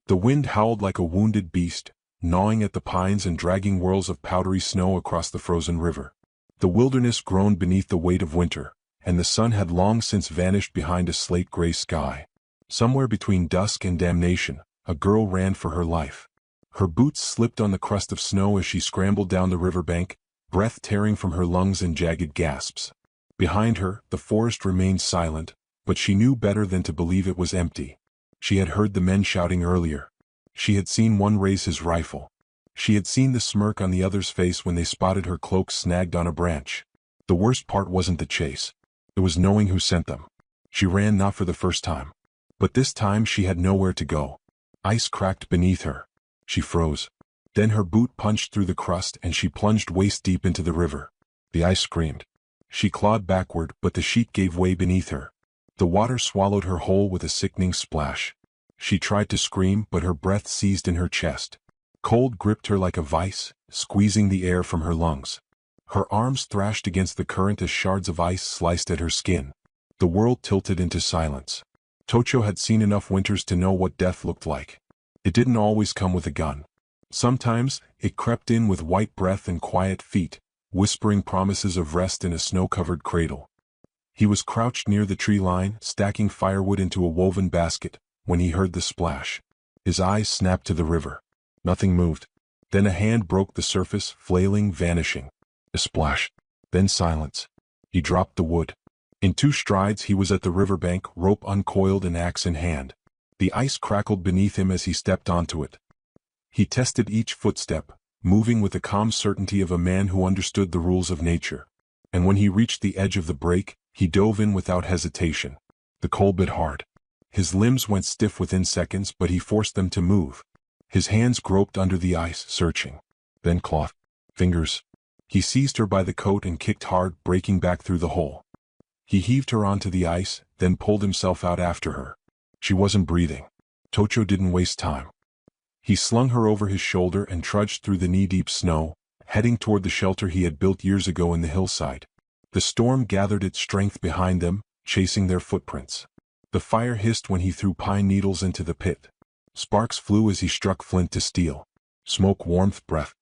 The wind howled like a wounded beast, gnawing at the pines and dragging whirls of powdery snow across the frozen river. The wilderness groaned beneath the weight of winter, and the sun had long since vanished behind a slate-gray sky. Somewhere between dusk and damnation, a girl ran for her life. Her boots slipped on the crust of snow as she scrambled down the riverbank, breath tearing from her lungs in jagged gasps. Behind her, the forest remained silent, but she knew better than to believe it was empty. She had heard the men shouting earlier. She had seen one raise his rifle. She had seen the smirk on the other's face when they spotted her cloak snagged on a branch. The worst part wasn't the chase. It was knowing who sent them. She ran not for the first time. But this time she had nowhere to go. Ice cracked beneath her. She froze. Then her boot punched through the crust and she plunged waist-deep into the river. The ice screamed. She clawed backward, but the sheet gave way beneath her. The water swallowed her whole with a sickening splash. She tried to scream, but her breath seized in her chest. Cold gripped her like a vice, squeezing the air from her lungs. Her arms thrashed against the current as shards of ice sliced at her skin. The world tilted into silence. Tocho had seen enough winters to know what death looked like. It didn't always come with a gun. Sometimes, it crept in with white breath and quiet feet, whispering promises of rest in a snow-covered cradle. He was crouched near the tree line, stacking firewood into a woven basket, when he heard the splash. His eyes snapped to the river. Nothing moved. Then a hand broke the surface, flailing, vanishing. A splash. Then silence. He dropped the wood. In 2 strides he was at the riverbank, rope uncoiled and axe in hand. The ice crackled beneath him as he stepped onto it. He tested each footstep, moving with the calm certainty of a man who understood the rules of nature. And when he reached the edge of the break, he dove in without hesitation. The cold bit hard. His limbs went stiff within seconds, but he forced them to move. His hands groped under the ice, searching. Then cloth. Fingers. He seized her by the coat and kicked hard, breaking back through the hole. He heaved her onto the ice, then pulled himself out after her. She wasn't breathing. Tocho didn't waste time. He slung her over his shoulder and trudged through the knee-deep snow, heading toward the shelter he had built years ago in the hillside. The storm gathered its strength behind them, chasing their footprints. The fire hissed when he threw pine needles into the pit. Sparks flew as he struck flint to steel. Smoke, warmth, breath.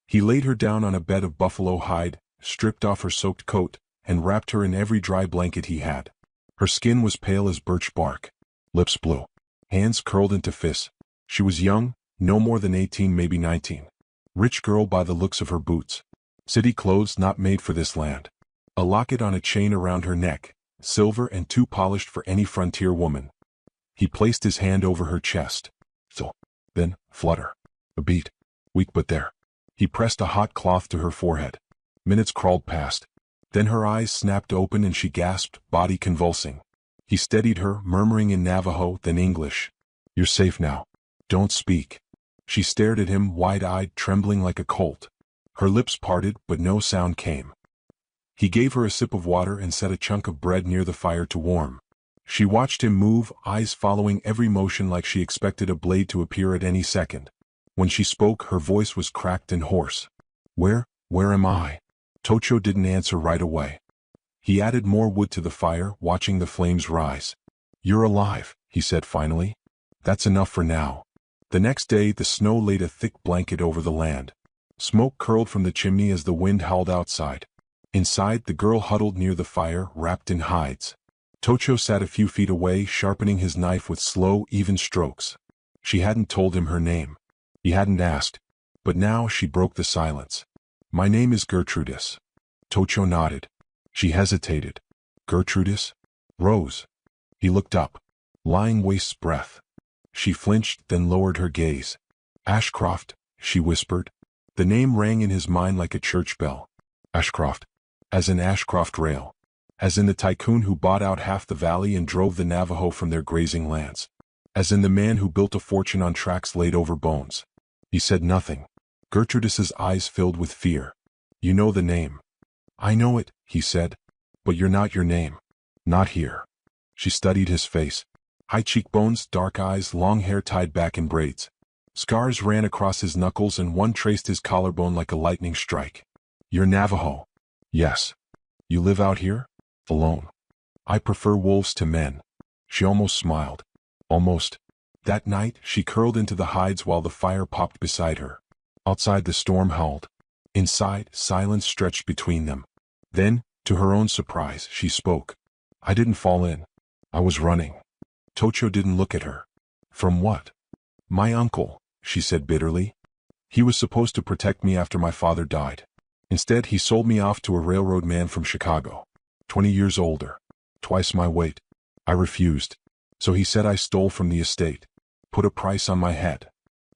He laid her down on a bed of buffalo hide, stripped off her soaked coat, and wrapped her in every dry blanket he had. Her skin was pale as birch bark. Lips blue. Hands curled into fists. She was young, no more than 18, maybe 19. Rich girl by the looks of her boots. City clothes not made for this land. A locket on a chain around her neck, silver and too polished for any frontier woman. He placed his hand over her chest. Then, flutter. A beat. Weak but there. He pressed a hot cloth to her forehead. Minutes crawled past. Then her eyes snapped open and she gasped, body convulsing. He steadied her, murmuring in Navajo, then English. You're safe now. Don't speak. She stared at him, wide-eyed, trembling like a colt. Her lips parted, but no sound came. He gave her a sip of water and set a chunk of bread near the fire to warm. She watched him move, eyes following every motion like she expected a blade to appear at any second. When she spoke, her voice was cracked and hoarse. Where am I? Tocho didn't answer right away. He added more wood to the fire, watching the flames rise. You're alive, he said finally. That's enough for now. The next day, the snow laid a thick blanket over the land. Smoke curled from the chimney as the wind howled outside. Inside, the girl huddled near the fire, wrapped in hides. Tocho sat a few feet away, sharpening his knife with slow, even strokes. She hadn't told him her name. He hadn't asked. But now she broke the silence. My name is Gertrudis. Tocho nodded. She hesitated. Gertrudis? Rose. He looked up. Lying waste's breath. She flinched, then lowered her gaze. Ashcroft, she whispered. The name rang in his mind like a church bell. Ashcroft. As in Ashcroft Rail. As in the tycoon who bought out half the valley and drove the Navajo from their grazing lands. As in the man who built a fortune on tracks laid over bones. He said nothing. Gertrudis's eyes filled with fear. You know the name. I know it, he said. But you're not your name. Not here. She studied his face. High cheekbones, dark eyes, long hair tied back in braids. Scars ran across his knuckles and one traced his collarbone like a lightning strike. You're Navajo. Yes. You live out here? Alone. I prefer wolves to men. She almost smiled. Almost. That night, she curled into the hides while the fire popped beside her. Outside, the storm howled. Inside, silence stretched between them. Then, to her own surprise, she spoke. I didn't fall in. I was running. Tocho didn't look at her. From what? My uncle, she said bitterly. He was supposed to protect me after my father died. Instead, he sold me off to a railroad man from Chicago. 20 years older. Twice my weight. I refused. So he said I stole from the estate. Put a price on my head.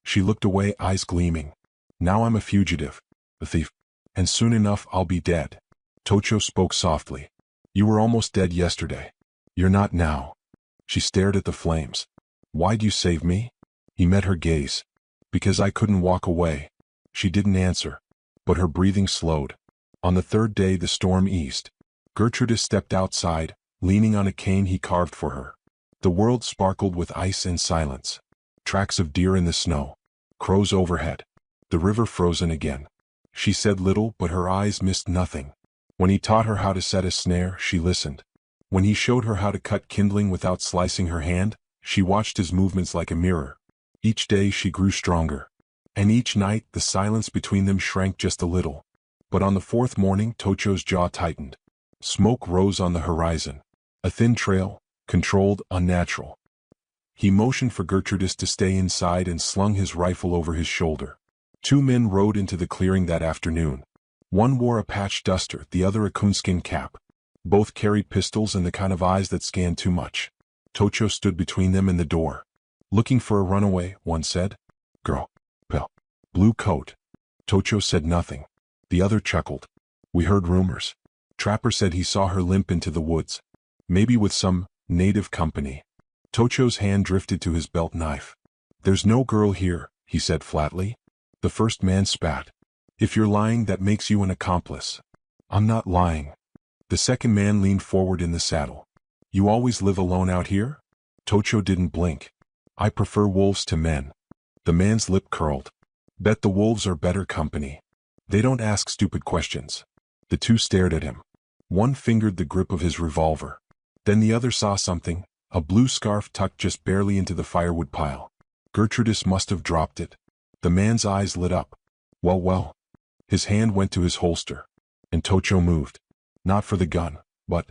She looked away, eyes gleaming. Now I'm a fugitive. A thief. And soon enough I'll be dead. Tocho spoke softly. You were almost dead yesterday. You're not now. She stared at the flames. Why'd you save me? He met her gaze. Because I couldn't walk away. She didn't answer. But her breathing slowed. On the third day the storm eased. Gertrudis stepped outside, leaning on a cane he carved for her. The world sparkled with ice and silence. Tracks of deer in the snow. Crows overhead. The river frozen again. She said little, but her eyes missed nothing. When he taught her how to set a snare, she listened. When he showed her how to cut kindling without slicing her hand, she watched his movements like a mirror. Each day she grew stronger. And each night the silence between them shrank just a little. But on the fourth morning Tocho's jaw tightened. Smoke rose on the horizon. A thin trail, controlled, unnatural. He motioned for Gertrudis to stay inside and slung his rifle over his shoulder. 2 men rode into the clearing that afternoon. One wore a patched duster, the other a coonskin cap. Both carried pistols and the kind of eyes that scanned too much. Tocho stood between them and the door. Looking for a runaway, one said. Girl. Pale. Blue coat. Tocho said nothing. The other chuckled. We heard rumors. Trapper said he saw her limp into the woods. Maybe with some native company. Tocho's hand drifted to his belt knife. There's no girl here, he said flatly. The first man spat. If you're lying, that makes you an accomplice. I'm not lying. The second man leaned forward in the saddle. You always live alone out here? Tocho didn't blink. I prefer wolves to men. The man's lip curled. Bet the wolves are better company. They don't ask stupid questions. The two stared at him. One fingered the grip of his revolver. Then the other saw something, a blue scarf tucked just barely into the firewood pile. Gertrudis must have dropped it. The man's eyes lit up. Well. His hand went to his holster. And Tocho moved. Not for the gun, but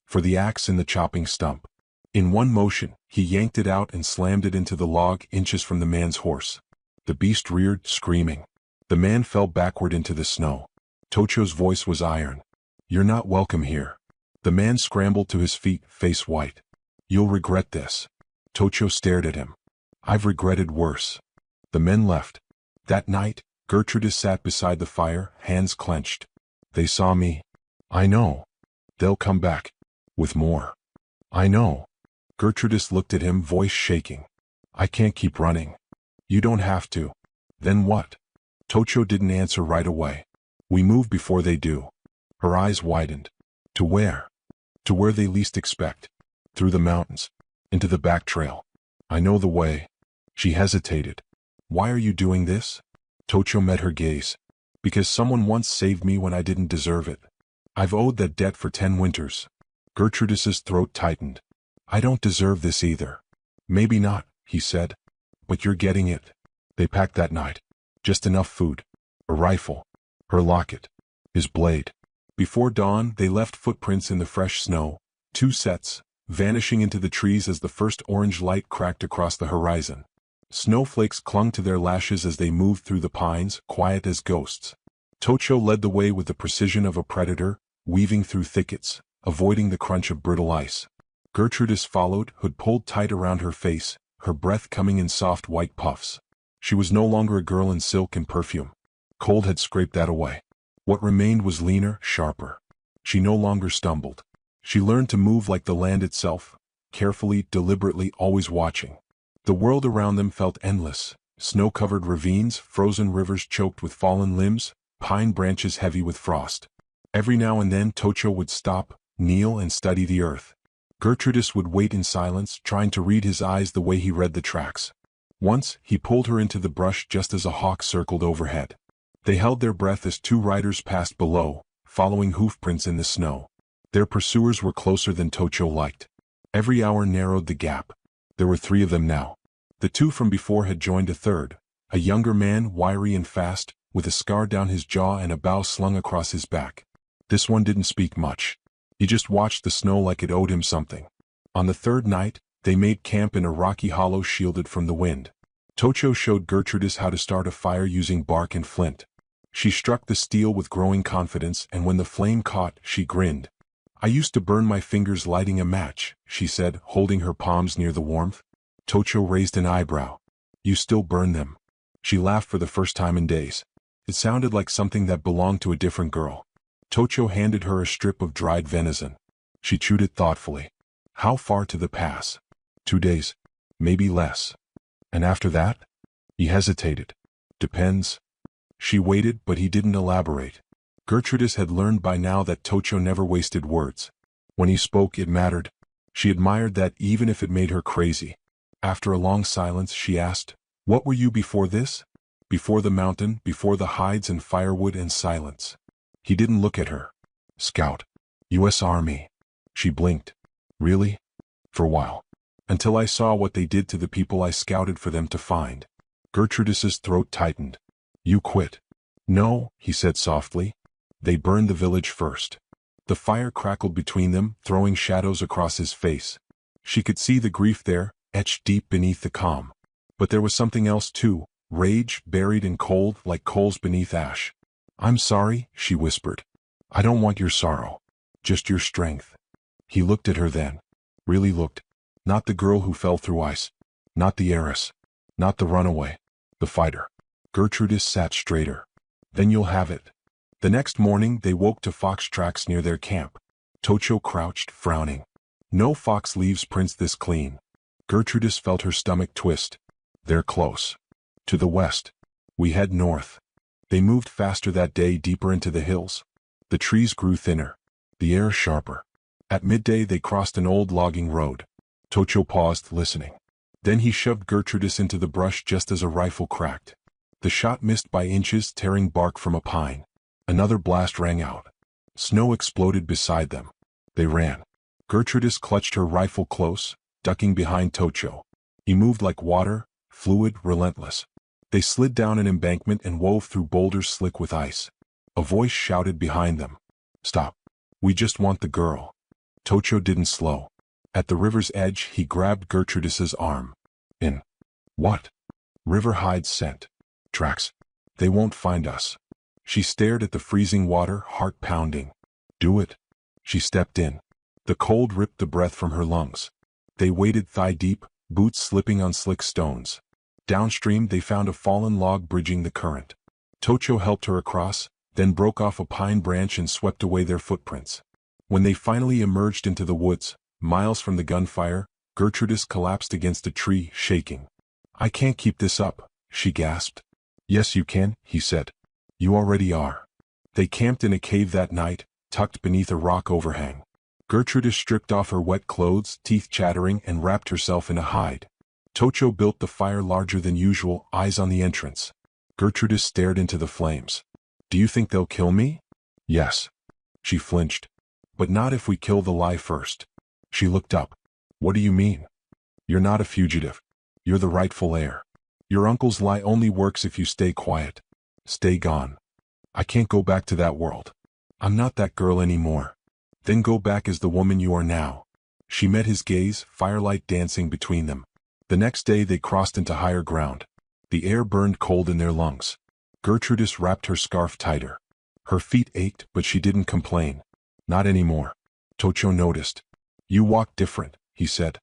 for the axe in the chopping stump. In one motion, he yanked it out and slammed it into the log inches from the man's horse. The beast reared, screaming. The man fell backward into the snow. Tocho's voice was iron. You're not welcome here. The man scrambled to his feet, face white. You'll regret this. Tocho stared at him. I've regretted worse. The men left. That night, Gertrudis sat beside the fire, hands clenched. They saw me. I know. They'll come back. With more. I know. Gertrudis looked at him, voice shaking. I can't keep running. You don't have to. Then what? Tocho didn't answer right away. We move before they do. Her eyes widened. To where? To where they least expect. Through the mountains. Into the back trail. I know the way. She hesitated. Why are you doing this? Tocho met her gaze. Because someone once saved me when I didn't deserve it. I've owed that debt for 10 winters. Gertrudis's throat tightened. I don't deserve this either. Maybe not, he said. But you're getting it. They packed that night. Just enough food. A rifle. Her locket. His blade. Before dawn, they left footprints in the fresh snow. 2 sets, vanishing into the trees as the first orange light cracked across the horizon. Snowflakes clung to their lashes as they moved through the pines, quiet as ghosts. Tocho led the way with the precision of a predator, weaving through thickets, avoiding the crunch of brittle ice. Gertrudis followed, hood pulled tight around her face, her breath coming in soft white puffs. She was no longer a girl in silk and perfume. Cold had scraped that away. What remained was leaner, sharper. She no longer stumbled. She learned to move like the land itself, carefully, deliberately, always watching. The world around them felt endless. Snow-covered ravines, frozen rivers choked with fallen limbs, pine branches heavy with frost. Every now and then Tocho would stop, kneel and study the earth. Gertrudis would wait in silence, trying to read his eyes the way he read the tracks. Once, he pulled her into the brush just as a hawk circled overhead. They held their breath as 2 riders passed below, following hoofprints in the snow. Their pursuers were closer than Tocho liked. Every hour narrowed the gap. There were 3 of them now. The two from before had joined a third, a younger man, wiry and fast, with a scar down his jaw and a bow slung across his back. This one didn't speak much. He just watched the snow like it owed him something. On the third night, they made camp in a rocky hollow shielded from the wind. Tocho showed Gertrudis how to start a fire using bark and flint. She struck the steel with growing confidence, and when the flame caught, she grinned. "I used to burn my fingers lighting a match," she said, holding her palms near the warmth. Tocho raised an eyebrow. "You still burn them?" She laughed for the first time in days. It sounded like something that belonged to a different girl. Tocho handed her a strip of dried venison. She chewed it thoughtfully. "How far to the pass?" 2 days. Maybe less." "And after that?" He hesitated. "Depends." She waited, but he didn't elaborate. Gertrudis had learned by now that Tocho never wasted words. When he spoke, it mattered. She admired that, even if it made her crazy. After a long silence, she asked, "What were you before this?" "Before the mountain, before the hides and firewood and silence." He didn't look at her. "Scout. U.S. Army." She blinked. "Really?" "For a while. Until I saw what they did to the people I scouted for them to find." Gertrudis's throat tightened. "You quit?" "No," he said softly. "They burned the village first." The fire crackled between them, throwing shadows across his face. She could see the grief there, etched deep beneath the calm. But there was something else too, rage, buried and cold, like coals beneath ash. "I'm sorry," she whispered. "I don't want your sorrow. Just your strength." He looked at her then. Really looked. Not the girl who fell through ice. Not the heiress. Not the runaway. The fighter. Gertrudis sat straighter. "Then you'll have it." The next morning they woke to fox tracks near their camp. Tocho crouched, frowning. "No fox leaves prints this clean." Gertrudis felt her stomach twist. "They're close. To the west. We head north." They moved faster that day, deeper into the hills. The trees grew thinner. The air sharper. At midday they crossed an old logging road. Tocho paused, listening. Then he shoved Gertrudis into the brush just as a rifle cracked. The shot missed by inches, tearing bark from a pine. Another blast rang out. Snow exploded beside them. They ran. Gertrudis clutched her rifle close, ducking behind Tocho. He moved like water, fluid, relentless. They slid down an embankment and wove through boulders slick with ice. A voice shouted behind them. "Stop. We just want the girl." Tocho didn't slow. At the river's edge, he grabbed Gertrudis's arm. "In what?" "River hides scent. Tracks. They won't find us." She stared at the freezing water, heart pounding. "Do it." She stepped in. The cold ripped the breath from her lungs. They waded thigh-deep, boots slipping on slick stones. Downstream they found a fallen log bridging the current. Tocho helped her across, then broke off a pine branch and swept away their footprints. When they finally emerged into the woods, miles from the gunfire, Gertrudis collapsed against a tree, shaking. "I can't keep this up," she gasped. "Yes you can," he said. "You already are." They camped in a cave that night, tucked beneath a rock overhang. Gertrudis stripped off her wet clothes, teeth chattering, and wrapped herself in a hide. Tocho built the fire larger than usual, eyes on the entrance. Gertrudis stared into the flames. "Do you think they'll kill me?" "Yes." She flinched. "But not if we kill the lie first." She looked up. "What do you mean?" "You're not a fugitive. You're the rightful heir. Your uncle's lie only works if you stay quiet. Stay gone." "I can't go back to that world. I'm not that girl anymore." "Then go back as the woman you are now." She met his gaze, firelight dancing between them. The next day they crossed into higher ground. The air burned cold in their lungs. Gertrudis wrapped her scarf tighter. Her feet ached, but she didn't complain. "Not anymore." Tocho noticed. "You walk different," he said.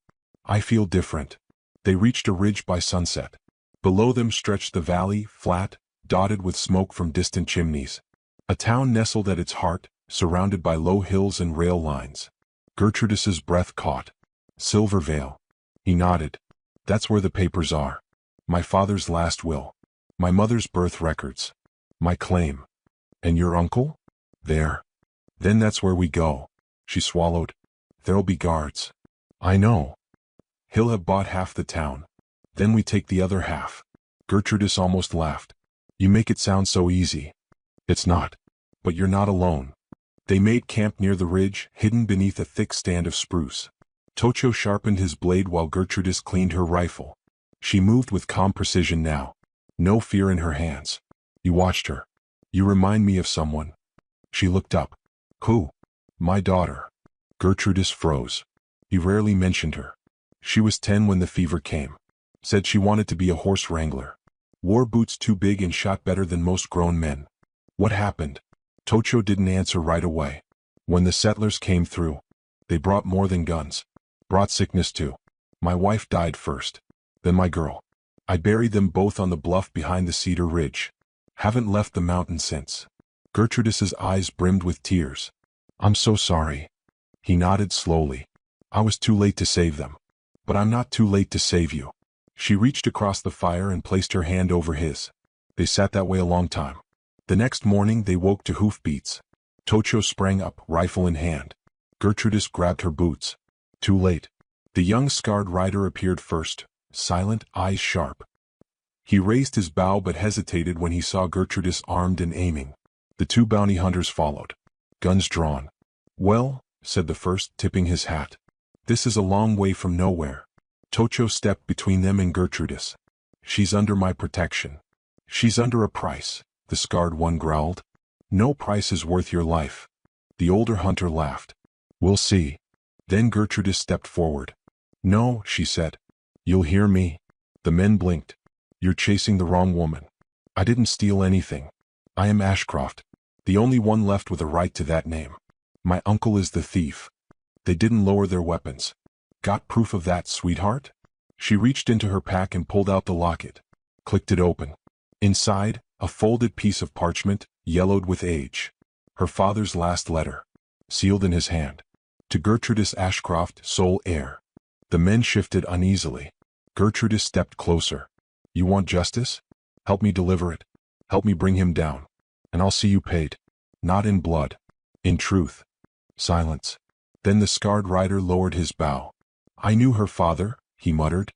"I feel different." They reached a ridge by sunset. Below them stretched the valley, flat, dotted with smoke from distant chimneys. A town nestled at its heart, surrounded by low hills and rail lines. Gertrudis's breath caught. "Silvervale." He nodded. "That's where the papers are. My father's last will. My mother's birth records. My claim." "And your uncle?" "There." "Then that's where we go." She swallowed. "There'll be guards." "I know." "He'll have bought half the town. Then we take the other half." Gertrudis almost laughed. "You make it sound so easy." "It's not. But you're not alone." They made camp near the ridge, hidden beneath a thick stand of spruce. Tocho sharpened his blade while Gertrudis cleaned her rifle. She moved with calm precision now. No fear in her hands. You watched her. You remind me of someone. She looked up. Who? My daughter. Gertrudis froze. He rarely mentioned her. She was 10 when the fever came. Said she wanted to be a horse wrangler. Wore boots too big and shot better than most grown men. What happened? Tocho didn't answer right away. When the settlers came through, they brought more than guns. Brought sickness too. My wife died first. Then my girl. I buried them both on the bluff behind the cedar ridge. Haven't left the mountain since. Gertrudis's eyes brimmed with tears. I'm so sorry. He nodded slowly. I was too late to save them. But I'm not too late to save you. She reached across the fire and placed her hand over his. They sat that way a long time. The next morning they woke to hoofbeats. Tocho sprang up, rifle in hand. Gertrudis grabbed her boots. Too late. The young scarred rider appeared first, silent, eyes sharp. He raised his bow but hesitated when he saw Gertrudis armed and aiming. The 2 bounty hunters followed. Guns drawn. Well, said the first, tipping his hat. This is a long way from nowhere. Tocho stepped between them and Gertrudis. She's under my protection. She's under a price, the scarred one growled. No price is worth your life. The older hunter laughed. We'll see. Then Gertrudis stepped forward. No, she said. You'll hear me. The men blinked. You're chasing the wrong woman. I didn't steal anything. I am Ashcroft, the only one left with a right to that name. My uncle is the thief. They didn't lower their weapons. Got proof of that, sweetheart? She reached into her pack and pulled out the locket. Clicked it open. Inside, a folded piece of parchment, yellowed with age. Her father's last letter. Sealed in his hand. To Gertrudis Ashcroft, sole heir. The men shifted uneasily. Gertrudis stepped closer. You want justice? Help me deliver it. Help me bring him down. And I'll see you paid. Not in blood. In truth. Silence. Then the scarred rider lowered his bow. I knew her father, he muttered.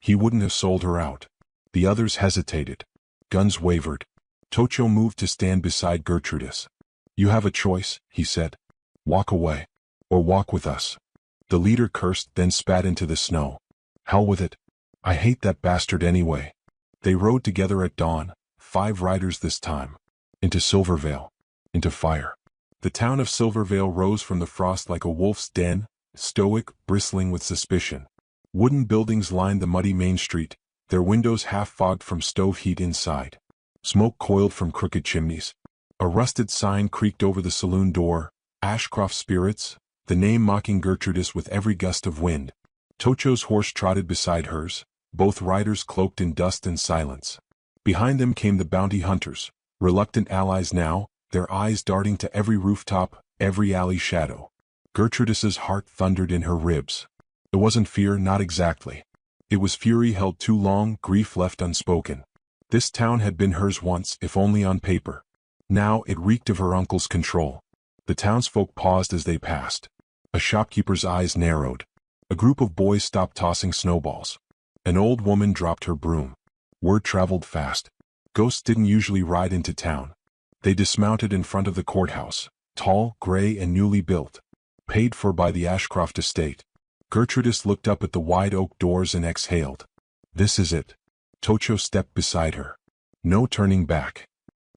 He wouldn't have sold her out. The others hesitated. Guns wavered. Tocho moved to stand beside Gertrudis. You have a choice, he said. Walk away. Or walk with us. The leader cursed, then spat into the snow. Hell with it. I hate that bastard anyway. They rode together at dawn, 5 riders this time. Into Silvervale. Into fire. The town of Silvervale rose from the frost like a wolf's den, stoic, bristling with suspicion. Wooden buildings lined the muddy main street, their windows half fogged from stove heat inside. Smoke coiled from crooked chimneys. A rusted sign creaked over the saloon door, Ashcroft Spirits, the name mocking Gertrudis with every gust of wind. Tocho's horse trotted beside hers, both riders cloaked in dust and silence. Behind them came the bounty hunters, reluctant allies now, their eyes darting to every rooftop, every alley shadow. Gertrudis's heart thundered in her ribs. It wasn't fear, not exactly. It was fury held too long, grief left unspoken. This town had been hers once, if only on paper. Now it reeked of her uncle's control. The townsfolk paused as they passed. A shopkeeper's eyes narrowed. A group of boys stopped tossing snowballs. An old woman dropped her broom. Word traveled fast. Ghosts didn't usually ride into town. They dismounted in front of the courthouse, tall, gray, and newly built. Paid for by the Ashcroft estate. Gertrudis looked up at the wide oak doors and exhaled. This is it. Tocho stepped beside her. No turning back.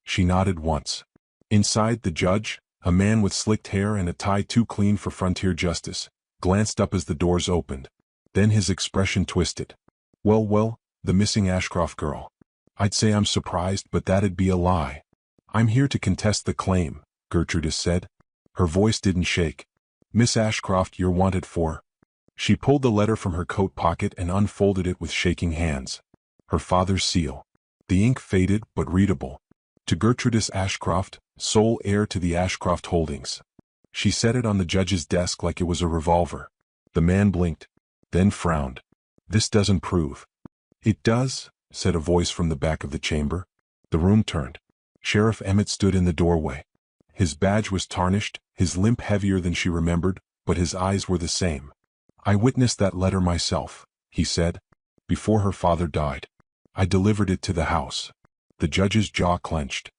She nodded once. Inside, the judge, a man with slicked hair and a tie too clean for frontier justice, glanced up as the doors opened. Then his expression twisted. Well, the missing Ashcroft girl. I'd say I'm surprised, but that'd be a lie. I'm here to contest the claim, Gertrudis said. Her voice didn't shake. Miss Ashcroft, you're wanted for. She pulled the letter from her coat pocket and unfolded it with shaking hands. Her father's seal. The ink faded, but readable. To Gertrudis Ashcroft, sole heir to the Ashcroft holdings. She set it on the judge's desk like it was a revolver. The man blinked, then frowned. This doesn't prove. It does, said a voice from the back of the chamber. The room turned. Sheriff Emmett stood in the doorway. His badge was tarnished, his limp heavier than she remembered, but his eyes were the same. I witnessed that letter myself, he said, before her father died. I delivered it to the house. The judge's jaw clenched.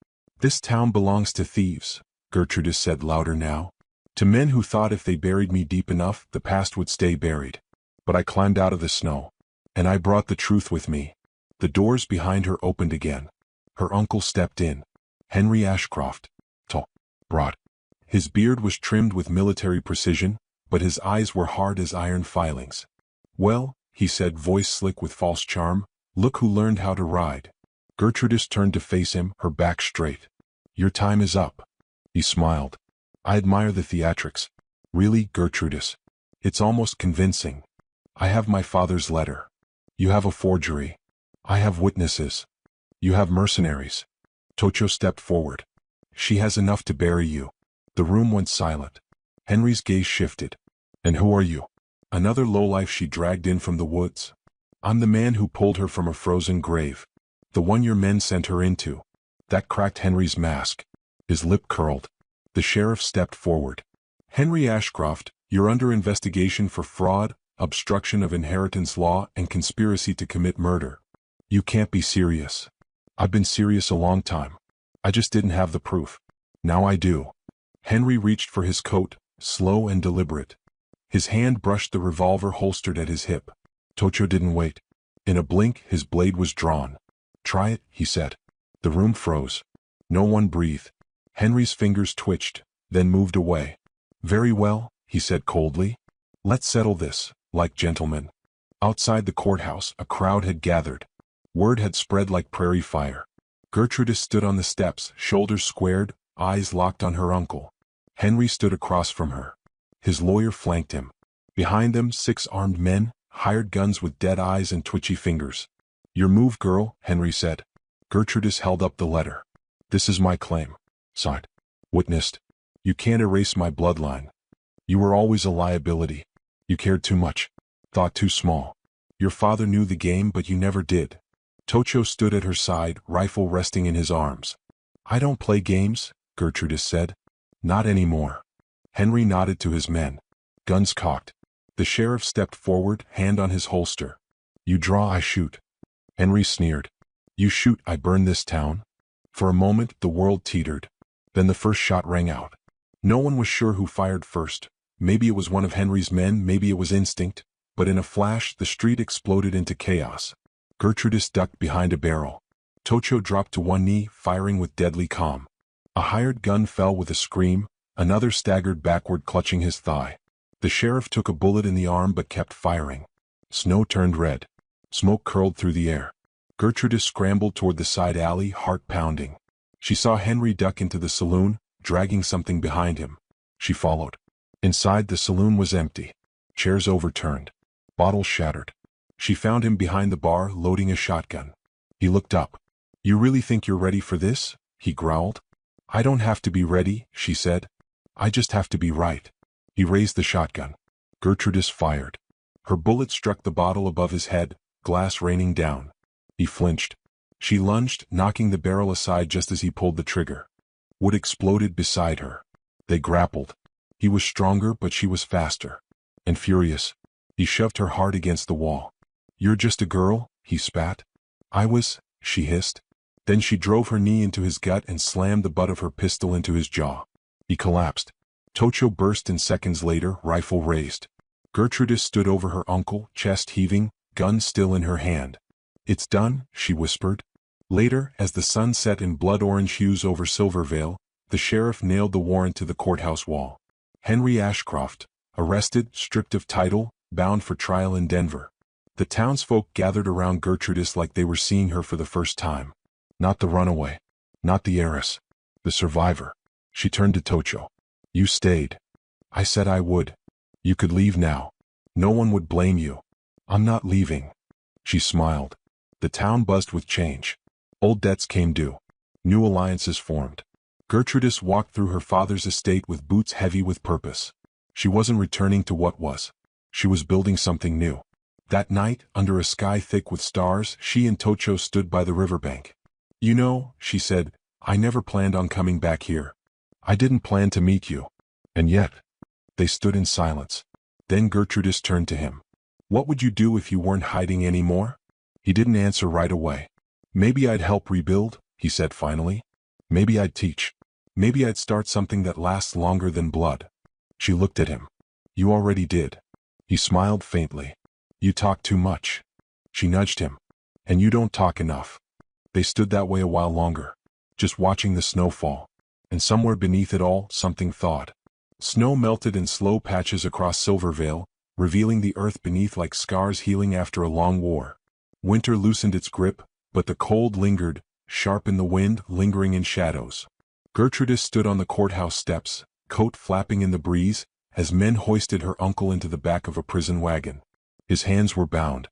This town belongs to thieves, Gertrudis said louder now. To men who thought if they buried me deep enough, the past would stay buried. But I climbed out of the snow. And I brought the truth with me. The doors behind her opened again. Her uncle stepped in. Henry Ashcroft. Tall. Broad. His beard was trimmed with military precision, but his eyes were hard as iron filings. "Well," he said, voice slick with false charm, "look who learned how to ride." Gertrudis turned to face him, her back straight. "Your time is up." He smiled. "I admire the theatrics. Really, Gertrudis. It's almost convincing. I have my father's letter. You have a forgery. I have witnesses. You have mercenaries." Tocho stepped forward. "She has enough to bury you." The room went silent. Henry's gaze shifted. "And who are you?" "Another lowlife she dragged in from the woods. I'm the man who pulled her from a frozen grave. The one your men sent her into." That cracked Henry's mask. His lip curled. The sheriff stepped forward. "Henry Ashcroft, you're under investigation for fraud, obstruction of inheritance law, and conspiracy to commit murder. You can't be serious." "I've been serious a long time. I just didn't have the proof. Now I do." Henry reached for his coat, slow and deliberate. His hand brushed the revolver holstered at his hip. Tocho didn't wait. In a blink, his blade was drawn. "Try it," he said. The room froze. No one breathed. Henry's fingers twitched, then moved away. "Very well," he said coldly. "Let's settle this, like gentlemen." Outside the courthouse, a crowd had gathered. Word had spread like prairie fire. Gertrudis stood on the steps, shoulders squared, eyes locked on her uncle. Henry stood across from her. His lawyer flanked him. Behind them, 6 armed men, hired guns with dead eyes and twitchy fingers. "Your move, girl," Henry said. Gertrudis held up the letter. "This is my claim." Signed. Witnessed. "You can't erase my bloodline. You were always a liability. You cared too much. Thought too small. Your father knew the game, but you never did." Tocho stood at her side, rifle resting in his arms. "I don't play games," Gertrudis said. "Not anymore." Henry nodded to his men. Guns cocked. The sheriff stepped forward, hand on his holster. "You draw, I shoot." Henry sneered. "You shoot, I burn this town." For a moment, the world teetered. Then the first shot rang out. No one was sure who fired first. Maybe it was one of Henry's men, maybe it was instinct. But in a flash, the street exploded into chaos. Gertrudis ducked behind a barrel. Tocho dropped to one knee, firing with deadly calm. A hired gun fell with a scream. Another staggered backward, clutching his thigh. The sheriff took a bullet in the arm but kept firing. Snow turned red. Smoke curled through the air. Gertrudis scrambled toward the side alley, heart pounding. She saw Henry duck into the saloon, dragging something behind him. She followed. Inside, the saloon was empty. Chairs overturned. Bottles shattered. She found him behind the bar, loading a shotgun. He looked up. "You really think you're ready for this?" he growled. "I don't have to be ready," she said. "I just have to be right." He raised the shotgun. Gertrudis fired. Her bullet struck the bottle above his head, glass raining down. He flinched. She lunged, knocking the barrel aside just as he pulled the trigger. Wood exploded beside her. They grappled. He was stronger, but she was faster. And furious. He shoved her hard against the wall. "You're just a girl," he spat. "I was," she hissed. Then she drove her knee into his gut and slammed the butt of her pistol into his jaw. He collapsed. Tocho burst in seconds later, rifle raised. Gertrudis stood over her uncle, chest heaving, gun still in her hand. "It's done," she whispered. Later, as the sun set in blood-orange hues over Silvervale, the sheriff nailed the warrant to the courthouse wall. Henry Ashcroft, arrested, stripped of title, bound for trial in Denver. The townsfolk gathered around Gertrudis like they were seeing her for the first time. Not the runaway. Not the heiress. The survivor. She turned to Tocho. "You stayed. I said I would. You could leave now. No one would blame you." "I'm not leaving." She smiled. The town buzzed with change. Old debts came due. New alliances formed. Gertrudis walked through her father's estate with boots heavy with purpose. She wasn't returning to what was. She was building something new. That night, under a sky thick with stars, she and Tocho stood by the riverbank. "You know," she said, "I never planned on coming back here. I didn't plan to meet you." And yet, they stood in silence. Then Gertrudis turned to him. "What would you do if you weren't hiding anymore?" He didn't answer right away. "Maybe I'd help rebuild," he said finally. "Maybe I'd teach. Maybe I'd start something that lasts longer than blood." She looked at him. "You already did." He smiled faintly. "You talk too much." She nudged him. And you don't talk enough. They stood that way a while longer, just watching the snow fall. And somewhere beneath it all, something thawed. Snow melted in slow patches across Silvervale, revealing the earth beneath like scars healing after a long war. Winter loosened its grip, but the cold lingered, sharp in the wind, lingering in shadows. Gertrudis stood on the courthouse steps, coat flapping in the breeze, as men hoisted her uncle into the back of a prison wagon. His hands were bound.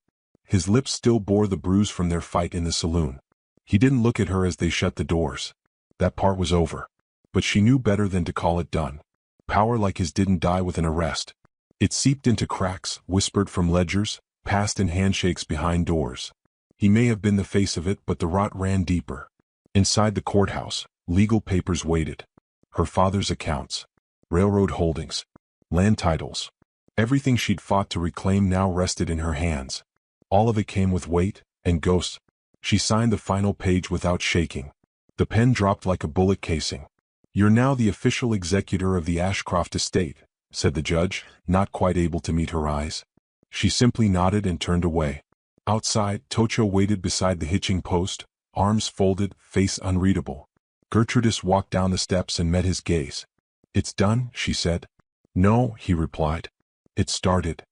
His lips still bore the bruise from their fight in the saloon. He didn't look at her as they shut the doors. That part was over. But she knew better than to call it done. Power like his didn't die with an arrest. It seeped into cracks, whispered from ledgers, passed in handshakes behind doors. He may have been the face of it, but the rot ran deeper. Inside the courthouse, legal papers waited. Her father's accounts, railroad holdings, land titles. Everything she'd fought to reclaim now rested in her hands. All of it came with weight and ghosts. She signed the final page without shaking. The pen dropped like a bullet casing. "You're now the official executor of the Ashcroft estate," said the judge, not quite able to meet her eyes. She simply nodded and turned away. Outside, Tocho waited beside the hitching post, arms folded, face unreadable. Gertrudis walked down the steps and met his gaze. "It's done," she said. "No," he replied. "It started."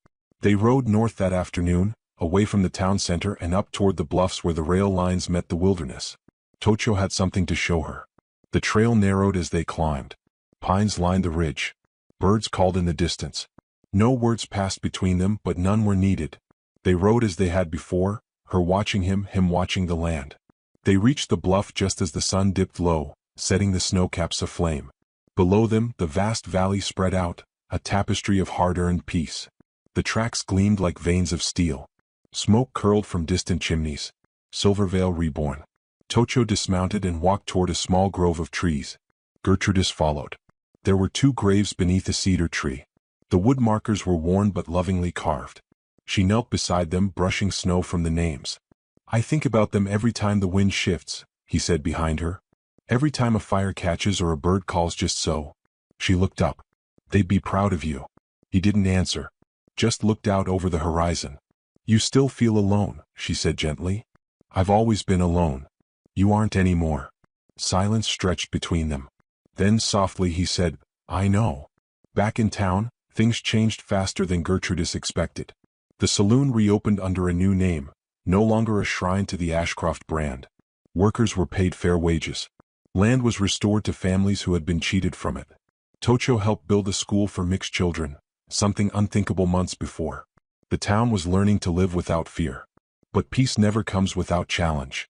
They rode north that afternoon, away from the town center and up toward the bluffs where the rail lines met the wilderness. Tocho had something to show her. The trail narrowed as they climbed. Pines lined the ridge. Birds called in the distance. No words passed between them, but none were needed. They rode as they had before, her watching him watching the land. They reached the bluff just as the sun dipped low, setting the snowcaps aflame. Below them, the vast valley spread out, a tapestry of hard-earned peace. The tracks gleamed like veins of steel. Smoke curled from distant chimneys. Silvervale reborn. Tocho dismounted and walked toward a small grove of trees. Gertrudis followed. There were 2 graves beneath a cedar tree. The wood markers were worn but lovingly carved. She knelt beside them, brushing snow from the names. "I think about them every time the wind shifts," he said behind her. "Every time a fire catches or a bird calls just so." She looked up. "They'd be proud of you." He didn't answer. Just looked out over the horizon. "You still feel alone," she said gently. "I've always been alone. You aren't anymore." Silence stretched between them. Then softly he said, "I know." Back in town, things changed faster than Gertrudis expected. The saloon reopened under a new name, no longer a shrine to the Ashcroft brand. Workers were paid fair wages. Land was restored to families who had been cheated from it. Tocho helped build a school for mixed children, something unthinkable months before. The town was learning to live without fear. But peace never comes without challenge.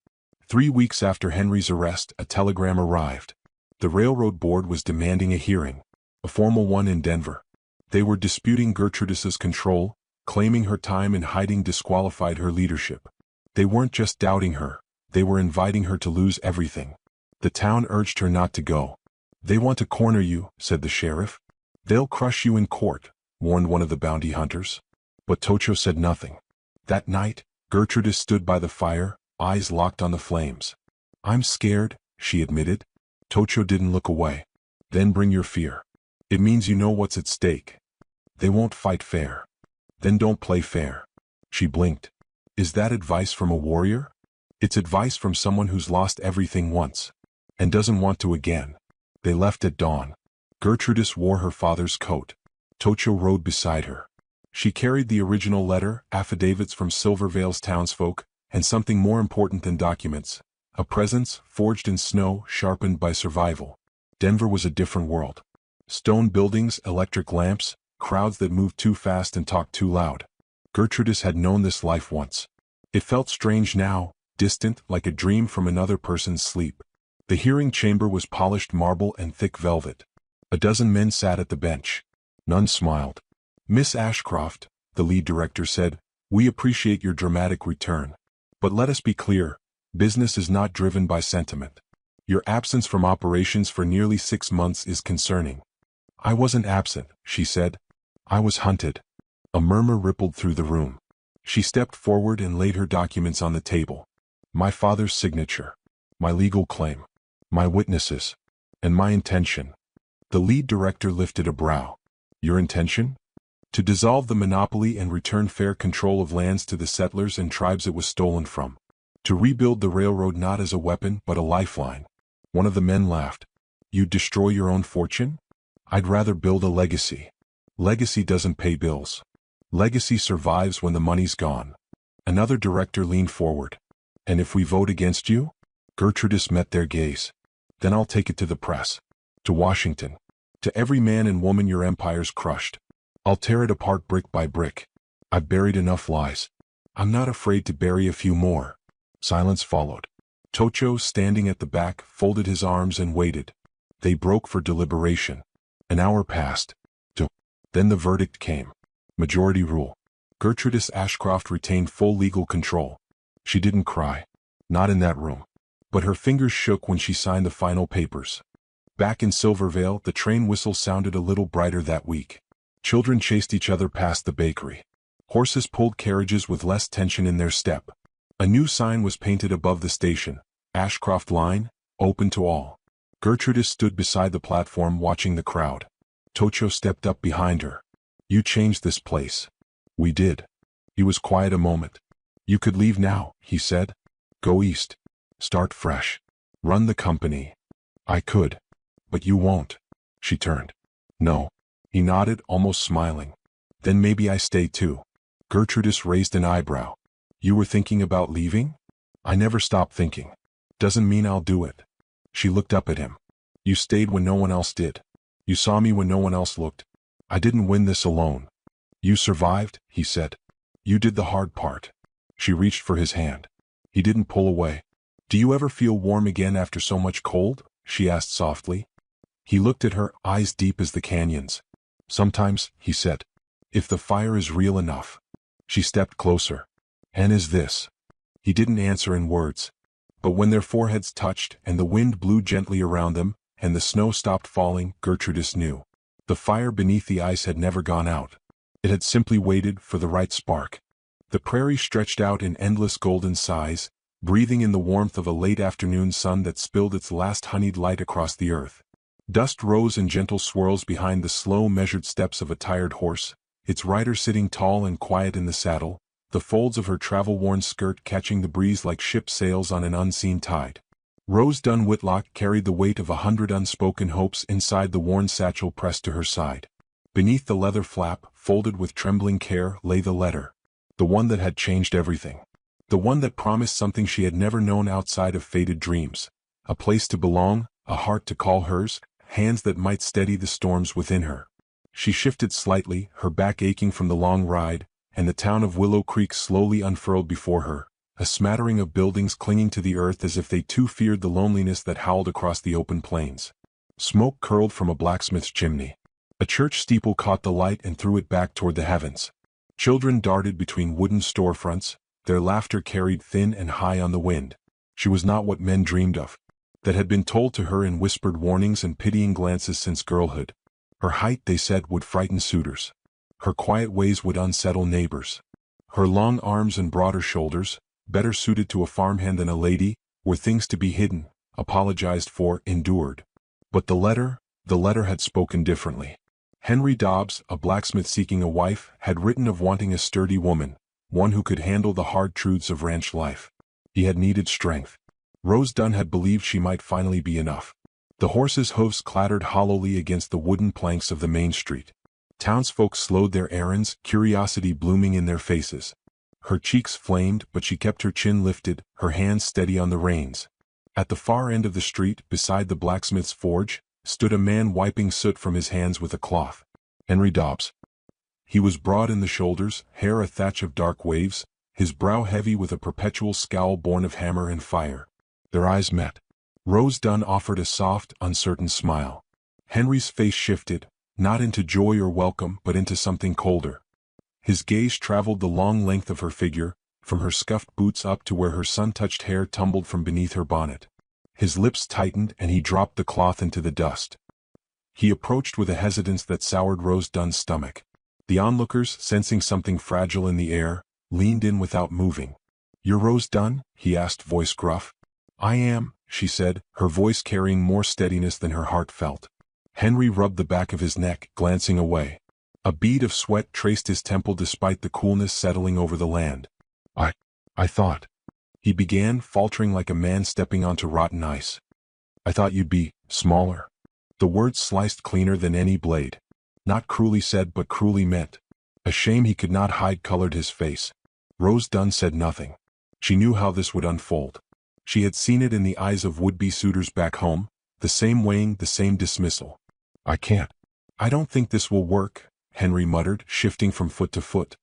3 weeks after Henry's arrest, a telegram arrived. The railroad board was demanding a hearing, a formal one in Denver. They were disputing Gertrudis's control, claiming her time in hiding disqualified her leadership. They weren't just doubting her, they were inviting her to lose everything. The town urged her not to go. "They want to corner you," said the sheriff. "They'll crush you in court," warned one of the bounty hunters. But Tocho said nothing. That night, Gertrudis stood by the fire, eyes locked on the flames. "I'm scared," she admitted. Tocho didn't look away. "Then bring your fear. It means you know what's at stake. They won't fight fair. Then don't play fair." She blinked. "Is that advice from a warrior?" "It's advice from someone who's lost everything once. And doesn't want to again." They left at dawn. Gertrudis wore her father's coat. Tocho rode beside her. She carried the original letter, affidavits from Silvervale's townsfolk, and something more important than documents, a presence forged in snow, sharpened by survival. Denver was a different world. Stone buildings, electric lamps, crowds that moved too fast and talked too loud. Gertrudis had known this life once. It felt strange now, distant, like a dream from another person's sleep. The hearing chamber was polished marble and thick velvet. A dozen men sat at the bench. None smiled. "Miss Ashcroft," the lead director said, "we appreciate your dramatic return. But let us be clear, business is not driven by sentiment. Your absence from operations for nearly 6 months is concerning." "I wasn't absent," she said. "I was hunted." A murmur rippled through the room. She stepped forward and laid her documents on the table. "My father's signature. My legal claim. My witnesses. And my intention." The lead director lifted a brow. "Your intention?" To dissolve the monopoly and return fair control of lands to the settlers and tribes it was stolen from. To rebuild the railroad not as a weapon but a lifeline. One of the men laughed. You'd destroy your own fortune? I'd rather build a legacy. Legacy doesn't pay bills. Legacy survives when the money's gone. Another director leaned forward. And if we vote against you? Gertrudis met their gaze. Then I'll take it to the press. To Washington. To every man and woman your empire's crushed. I'll tear it apart brick by brick. I've buried enough lies. I'm not afraid to bury a few more. Silence followed. Tocho, standing at the back, folded his arms and waited. They broke for deliberation. An hour passed. Then the verdict came. Majority rule. Gertrudis Ashcroft retained full legal control. She didn't cry. Not in that room. But her fingers shook when she signed the final papers. Back in Silvervale, the train whistle sounded a little brighter that week. Children chased each other past the bakery. Horses pulled carriages with less tension in their step. A new sign was painted above the station. Ashcroft Line, open to all. Gertrudis stood beside the platform watching the crowd. Tocho stepped up behind her. You changed this place. We did. He was quiet a moment. You could leave now, he said. Go east. Start fresh. Run the company. I could. But you won't. She turned. No. He nodded, almost smiling. Then maybe I stay too. Gertrudis raised an eyebrow. You were thinking about leaving? I never stop thinking. Doesn't mean I'll do it. She looked up at him. You stayed when no one else did. You saw me when no one else looked. I didn't win this alone. You survived, he said. You did the hard part. She reached for his hand. He didn't pull away. Do you ever feel warm again after so much cold? She asked softly. He looked at her, eyes deep as the canyons. Sometimes, he said. If the fire is real enough. She stepped closer. And is this? He didn't answer in words. But when their foreheads touched and the wind blew gently around them, and the snow stopped falling, Gertrudis knew. The fire beneath the ice had never gone out. It had simply waited for the right spark. The prairie stretched out in endless golden sighs, breathing in the warmth of a late afternoon sun that spilled its last honeyed light across the earth. Dust rose in gentle swirls behind the slow measured steps of a tired horse, its rider sitting tall and quiet in the saddle, the folds of her travel-worn skirt catching the breeze like ship sails on an unseen tide. Rose Dunn Whitlock carried the weight of 100 unspoken hopes inside the worn satchel pressed to her side. Beneath the leather flap, folded with trembling care, lay the letter. The one that had changed everything. The one that promised something she had never known outside of faded dreams. A place to belong, a heart to call hers, hands that might steady the storms within her. She shifted slightly, her back aching from the long ride, and the town of Willow Creek slowly unfurled before her. A smattering of buildings clinging to the earth as if they too feared the loneliness that howled across the open plains. Smoke curled from a blacksmith's chimney. A church steeple caught the light and threw it back toward the heavens. Children darted between wooden storefronts, their laughter carried thin and high on the wind. She was not what men dreamed of. That had been told to her in whispered warnings and pitying glances since girlhood. Her height, they said, would frighten suitors. Her quiet ways would unsettle neighbors. Her long arms and broader shoulders, better suited to a farmhand than a lady, were things to be hidden, apologized for, endured. But the letter had spoken differently. Henry Dobbs, a blacksmith seeking a wife, had written of wanting a sturdy woman, one who could handle the hard truths of ranch life. He had needed strength. Rose Dunn had believed she might finally be enough. The horses' hoofs clattered hollowly against the wooden planks of the main street. Townsfolk slowed their errands, curiosity blooming in their faces. Her cheeks flamed, but she kept her chin lifted, her hands steady on the reins. At the far end of the street, beside the blacksmith's forge, stood a man wiping soot from his hands with a cloth. Henry Dobbs. He was broad in the shoulders, hair a thatch of dark waves, his brow heavy with a perpetual scowl born of hammer and fire. Their eyes met. Rose Dunn offered a soft, uncertain smile. Henry's face shifted, not into joy or welcome but into something colder. His gaze traveled the long length of her figure, from her scuffed boots up to where her sun-touched hair tumbled from beneath her bonnet. His lips tightened and he dropped the cloth into the dust. He approached with a hesitance that soured Rose Dunn's stomach. The onlookers, sensing something fragile in the air, leaned in without moving. "You're Rose Dunn?" he asked, voice gruff. "I am," she said, her voice carrying more steadiness than her heart felt. Henry rubbed the back of his neck, glancing away. A bead of sweat traced his temple despite the coolness settling over the land. I thought. He began, faltering like a man stepping onto rotten ice. I thought you'd be smaller. The words sliced cleaner than any blade. Not cruelly said but cruelly meant. A shame he could not hide colored his face. Rose Dunn said nothing. She knew how this would unfold. She had seen it in the eyes of would-be suitors back home, the same weighing, the same dismissal. I can't. I don't think this will work, Henry muttered, shifting from foot to foot.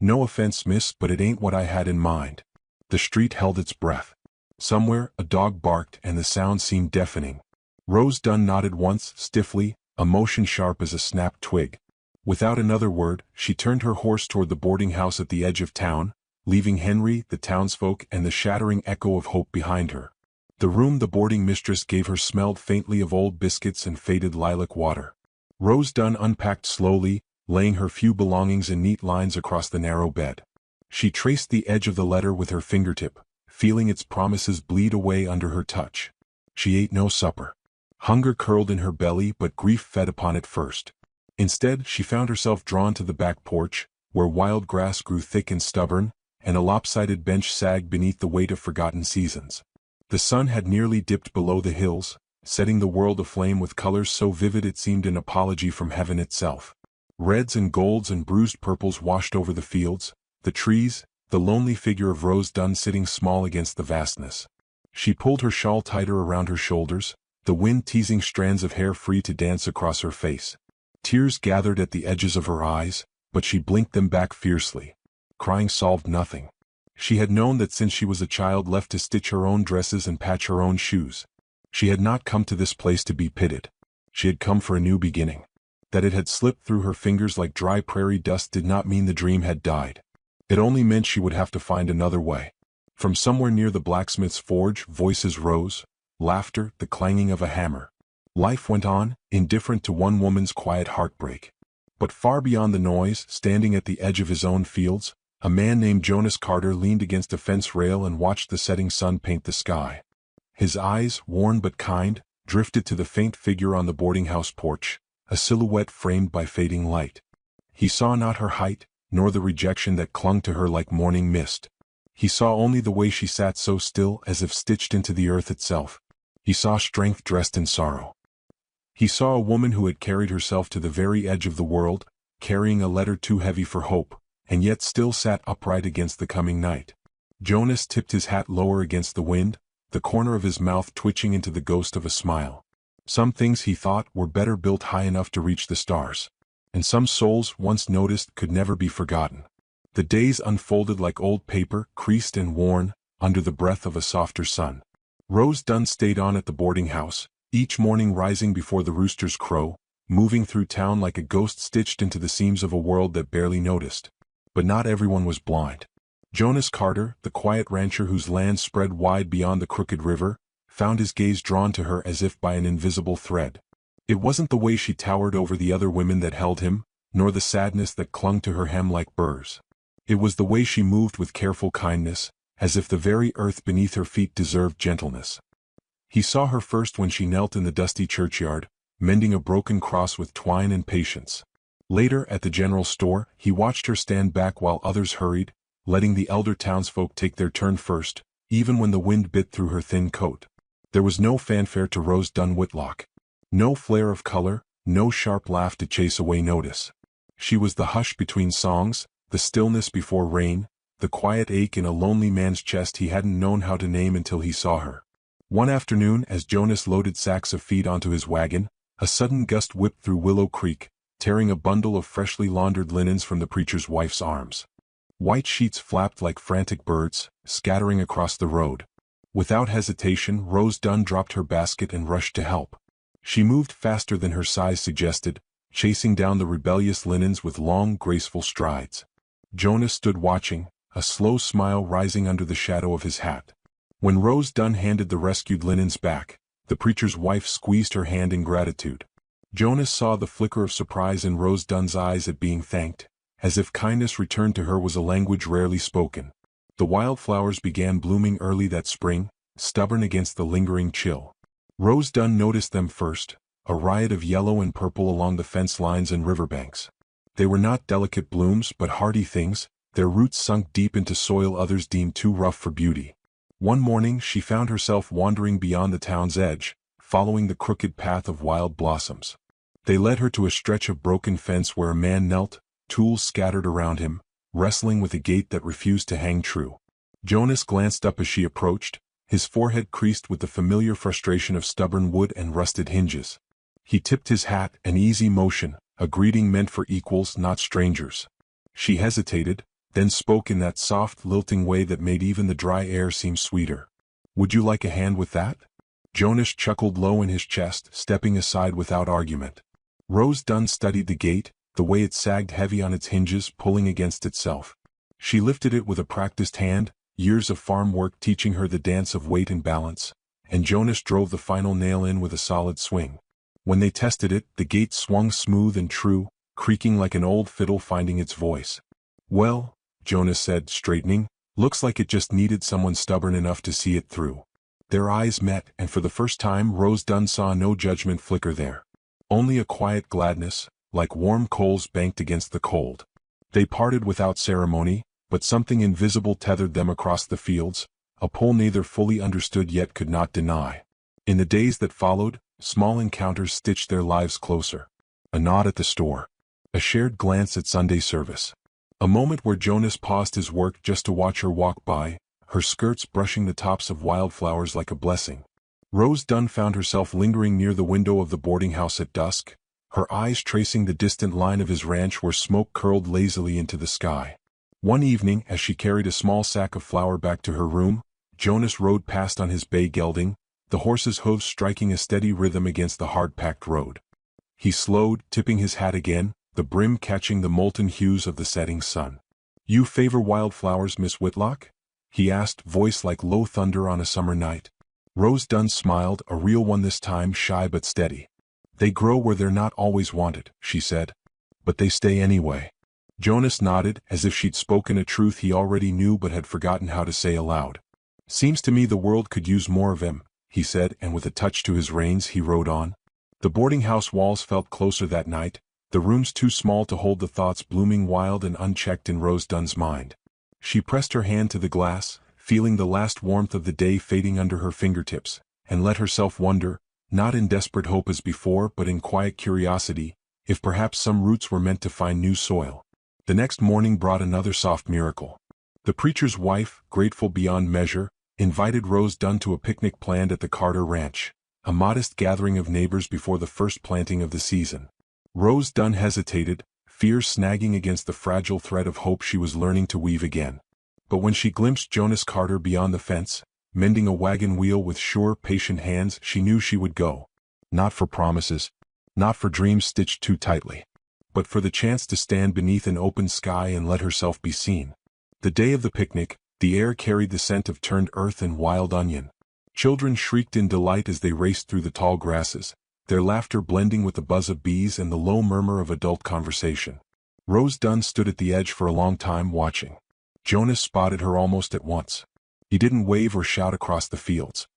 No offense, miss, but it ain't what I had in mind. The street held its breath. Somewhere, a dog barked and the sound seemed deafening. Rose Dunn nodded once, stiffly, a motion sharp as a snapped twig. Without another word, she turned her horse toward the boarding house at the edge of town, leaving Henry, the townsfolk, and the shattering echo of hope behind her. The room the boarding mistress gave her smelled faintly of old biscuits and faded lilac water. Rose Dunn unpacked slowly, laying her few belongings in neat lines across the narrow bed. She traced the edge of the letter with her fingertip, feeling its promises bleed away under her touch. She ate no supper. Hunger curled in her belly, but grief fed upon it first. Instead, she found herself drawn to the back porch, where wild grass grew thick and stubborn, and a lopsided bench sagged beneath the weight of forgotten seasons. The sun had nearly dipped below the hills, setting the world aflame with colors so vivid it seemed an apology from heaven itself. Reds and golds and bruised purples washed over the fields, the trees, the lonely figure of Rose Dunn sitting small against the vastness. She pulled her shawl tighter around her shoulders, the wind teasing strands of hair free to dance across her face. Tears gathered at the edges of her eyes, but she blinked them back fiercely. Crying solved nothing. She had known that since she was a child left to stitch her own dresses and patch her own shoes. She had not come to this place to be pitied. She had come for a new beginning. That it had slipped through her fingers like dry prairie dust did not mean the dream had died. It only meant she would have to find another way. From somewhere near the blacksmith's forge, voices rose, laughter, the clanging of a hammer. Life went on, indifferent to one woman's quiet heartbreak. But far beyond the noise, standing at the edge of his own fields, a man named Jonas Carter leaned against a fence rail and watched the setting sun paint the sky. His eyes, worn but kind, drifted to the faint figure on the boarding house porch, a silhouette framed by fading light. He saw not her height, nor the rejection that clung to her like morning mist. He saw only the way she sat so still as if stitched into the earth itself. He saw strength dressed in sorrow. He saw a woman who had carried herself to the very edge of the world, carrying a letter too heavy for hope, and yet still sat upright against the coming night. Jonas tipped his hat lower against the wind, the corner of his mouth twitching into the ghost of a smile. Some things, he thought, were better built high enough to reach the stars. And some souls, once noticed, could never be forgotten. The days unfolded like old paper, creased and worn, under the breath of a softer sun. Rose Dunn stayed on at the boarding house, each morning rising before the roosters crow, moving through town like a ghost stitched into the seams of a world that barely noticed. But not everyone was blind. Jonas Carter, the quiet rancher whose land spread wide beyond the crooked river, found his gaze drawn to her as if by an invisible thread. It wasn't the way she towered over the other women that held him, nor the sadness that clung to her hem like burrs. It was the way she moved with careful kindness, as if the very earth beneath her feet deserved gentleness. He saw her first when she knelt in the dusty churchyard, mending a broken cross with twine and patience. Later, at the general store, he watched her stand back while others hurried, letting the elder townsfolk take their turn first, even when the wind bit through her thin coat. There was no fanfare to Rose Dunn Whitlock. No flare of color, no sharp laugh to chase away notice. She was the hush between songs, the stillness before rain, the quiet ache in a lonely man's chest he hadn't known how to name until he saw her. One afternoon, as Jonas loaded sacks of feed onto his wagon, a sudden gust whipped through Willow Creek, tearing a bundle of freshly laundered linens from the preacher's wife's arms. White sheets flapped like frantic birds, scattering across the road. Without hesitation, Rose Dunn dropped her basket and rushed to help. She moved faster than her size suggested, chasing down the rebellious linens with long, graceful strides. Jonas stood watching, a slow smile rising under the shadow of his hat. When Rose Dunn handed the rescued linens back, the preacher's wife squeezed her hand in gratitude. Jonas saw the flicker of surprise in Rose Dunn's eyes at being thanked, as if kindness returned to her was a language rarely spoken. The wildflowers began blooming early that spring, stubborn against the lingering chill. Rose Dunn noticed them first, a riot of yellow and purple along the fence lines and riverbanks. They were not delicate blooms but hardy things, their roots sunk deep into soil others deemed too rough for beauty. One morning she found herself wandering beyond the town's edge, following the crooked path of wild blossoms. They led her to a stretch of broken fence where a man knelt, tools scattered around him, wrestling with a gate that refused to hang true. Jonas glanced up as she approached, his forehead creased with the familiar frustration of stubborn wood and rusted hinges. He tipped his hat, an easy motion, a greeting meant for equals, not strangers. She hesitated, then spoke in that soft, lilting way that made even the dry air seem sweeter. "Would you like a hand with that?" Jonas chuckled low in his chest, stepping aside without argument. Rose Dunn studied the gate, the way it sagged heavy on its hinges, pulling against itself. She lifted it with a practiced hand, years of farm work teaching her the dance of weight and balance, and Jonas drove the final nail in with a solid swing. When they tested it, the gate swung smooth and true, creaking like an old fiddle finding its voice. "Well," Jonas said, straightening, "looks like it just needed someone stubborn enough to see it through." Their eyes met, and for the first time Rose Dunn saw no judgment flicker there. Only a quiet gladness, like warm coals banked against the cold. They parted without ceremony, but something invisible tethered them across the fields, a pull neither fully understood yet could not deny. In the days that followed, small encounters stitched their lives closer. A nod at the store. A shared glance at Sunday service. A moment where Jonas paused his work just to watch her walk by, her skirts brushing the tops of wildflowers like a blessing. Rose Dunn found herself lingering near the window of the boarding house at dusk, her eyes tracing the distant line of his ranch where smoke curled lazily into the sky. One evening, as she carried a small sack of flour back to her room, Jonas rode past on his bay gelding, the horse's hooves striking a steady rhythm against the hard-packed road. He slowed, tipping his hat again, the brim catching the molten hues of the setting sun. "You favor wildflowers, Miss Whitlock?" he asked, voice like low thunder on a summer night. Rose Dunn smiled, a real one this time, shy but steady. "They grow where they're not always wanted," she said. "But they stay anyway." Jonas nodded, as if she'd spoken a truth he already knew but had forgotten how to say aloud. "Seems to me the world could use more of them," he said, and with a touch to his reins he rode on. The boarding house walls felt closer that night, the rooms too small to hold the thoughts blooming wild and unchecked in Rose Dunn's mind. She pressed her hand to the glass, feeling the last warmth of the day fading under her fingertips, and let herself wonder, not in desperate hope as before but in quiet curiosity, if perhaps some roots were meant to find new soil. The next morning brought another soft miracle. The preacher's wife, grateful beyond measure, invited Rose Dunn to a picnic planned at the Carter Ranch, a modest gathering of neighbors before the first planting of the season. Rose Dunn hesitated, fear snagging against the fragile thread of hope she was learning to weave again. But when she glimpsed Jonas Carter beyond the fence, mending a wagon wheel with sure, patient hands, she knew she would go. Not for promises, not for dreams stitched too tightly, but for the chance to stand beneath an open sky and let herself be seen. The day of the picnic, the air carried the scent of turned earth and wild onion. Children shrieked in delight as they raced through the tall grasses, their laughter blending with the buzz of bees and the low murmur of adult conversation. Rose Dunn stood at the edge for a long time watching. Jonas spotted her almost at once. He didn't wave or shout across the fields.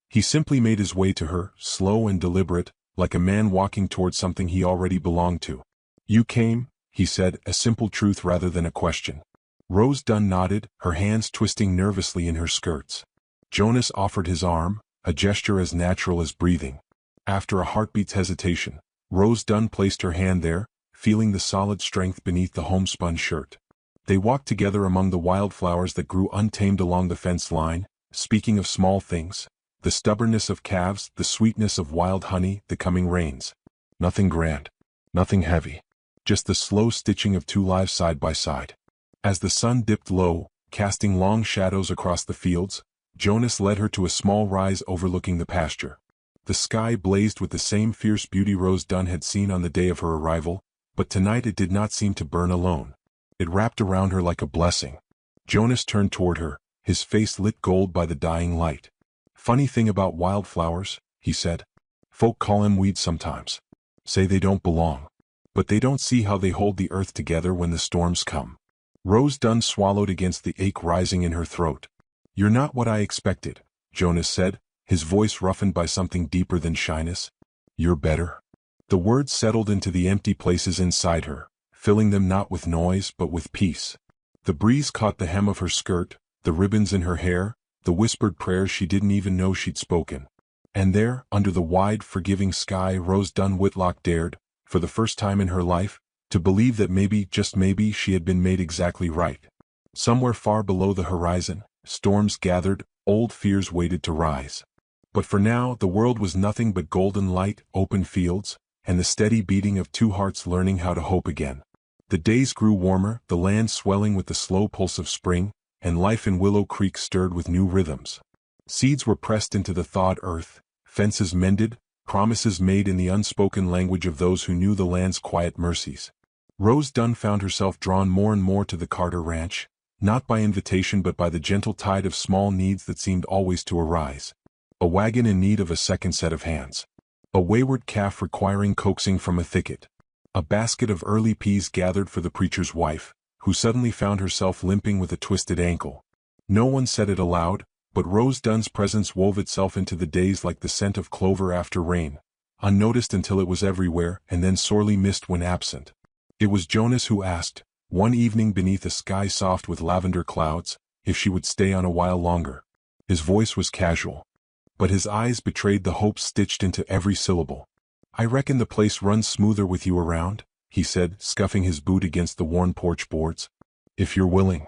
He simply made his way to her, slow and deliberate, like a man walking towards something he already belonged to. "You came," he said, a simple truth rather than a question. Rose Dunn nodded, her hands twisting nervously in her skirts. Jonas offered his arm, a gesture as natural as breathing. After a heartbeat's hesitation, Rose Dunn placed her hand there, feeling the solid strength beneath the homespun shirt. They walked together among the wildflowers that grew untamed along the fence line, speaking of small things, the stubbornness of calves, the sweetness of wild honey, the coming rains. Nothing grand, nothing heavy, just the slow stitching of two lives side by side. As the sun dipped low, casting long shadows across the fields, Jonas led her to a small rise overlooking the pasture. The sky blazed with the same fierce beauty Rose Dunn had seen on the day of her arrival, but tonight it did not seem to burn alone. It wrapped around her like a blessing. Jonas turned toward her, his face lit gold by the dying light. "Funny thing about wildflowers," he said. "Folk call 'em weeds sometimes. Say they don't belong. But they don't see how they hold the earth together when the storms come." Rose Dunn swallowed against the ache rising in her throat. "You're not what I expected," Jonas said, his voice roughened by something deeper than shyness. "You're better." The words settled into the empty places inside her, filling them not with noise but with peace. The breeze caught the hem of her skirt, the ribbons in her hair, the whispered prayers she didn't even know she'd spoken. And there, under the wide, forgiving sky, Rose Dunn Whitlock dared, for the first time in her life, to believe that maybe, just maybe, she had been made exactly right. Somewhere far below the horizon, storms gathered, old fears waited to rise. But for now, the world was nothing but golden light, open fields, and the steady beating of two hearts learning how to hope again. The days grew warmer, the land swelling with the slow pulse of spring, and life in Willow Creek stirred with new rhythms. Seeds were pressed into the thawed earth, fences mended, promises made in the unspoken language of those who knew the land's quiet mercies. Rose Dunn found herself drawn more and more to the Carter Ranch, not by invitation but by the gentle tide of small needs that seemed always to arise. A wagon in need of a second set of hands. A wayward calf requiring coaxing from a thicket. A basket of early peas gathered for the preacher's wife, who suddenly found herself limping with a twisted ankle. No one said it aloud, but Rose Dunn's presence wove itself into the days like the scent of clover after rain, unnoticed until it was everywhere and then sorely missed when absent. It was Jonas who asked, one evening beneath a sky soft with lavender clouds, if she would stay on a while longer. His voice was casual, but his eyes betrayed the hope stitched into every syllable. "I reckon the place runs smoother with you around," he said, scuffing his boot against the worn porch boards. "If you're willing."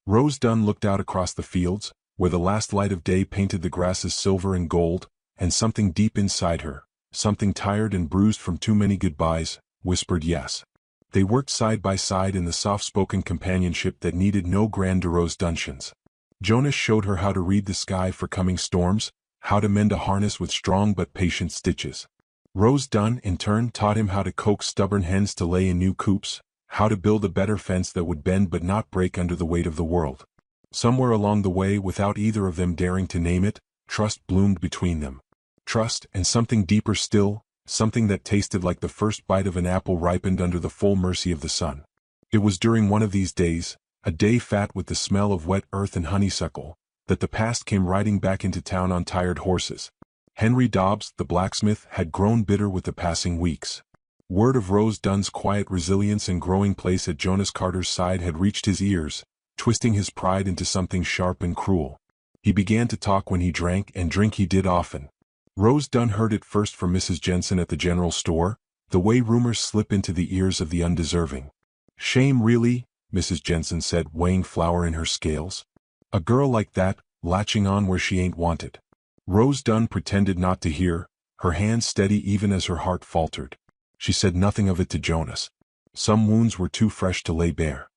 Rose Dunn looked out across the fields, where the last light of day painted the grasses silver and gold, and something deep inside her, something tired and bruised from too many goodbyes, whispered yes. They worked side by side in the soft-spoken companionship that needed no grandiose dungeons. Jonas showed her how to read the sky for coming storms, how to mend a harness with strong but patient stitches. Rose Dunn, in turn, taught him how to coax stubborn hens to lay in new coops, how to build a better fence that would bend but not break under the weight of the world. Somewhere along the way, without either of them daring to name it, trust bloomed between them. Trust, and something deeper still, something that tasted like the first bite of an apple ripened under the full mercy of the sun. It was during one of these days, a day fat with the smell of wet earth and honeysuckle, that the past came riding back into town on tired horses. Henry Dobbs, the blacksmith, had grown bitter with the passing weeks. Word of Rose Dunn's quiet resilience and growing place at Jonas Carter's side had reached his ears, twisting his pride into something sharp and cruel. He began to talk when he drank, and drink he did often. Rose Dunn heard it first from Mrs. Jensen at the general store, the way rumors slip into the ears of the undeserving. "Shame really," Mrs. Jensen said, weighing flour in her scales. "A girl like that, latching on where she ain't wanted." Rose Dunn pretended not to hear, her hands steady even as her heart faltered. She said nothing of it to Jonas. Some wounds were too fresh to lay bare.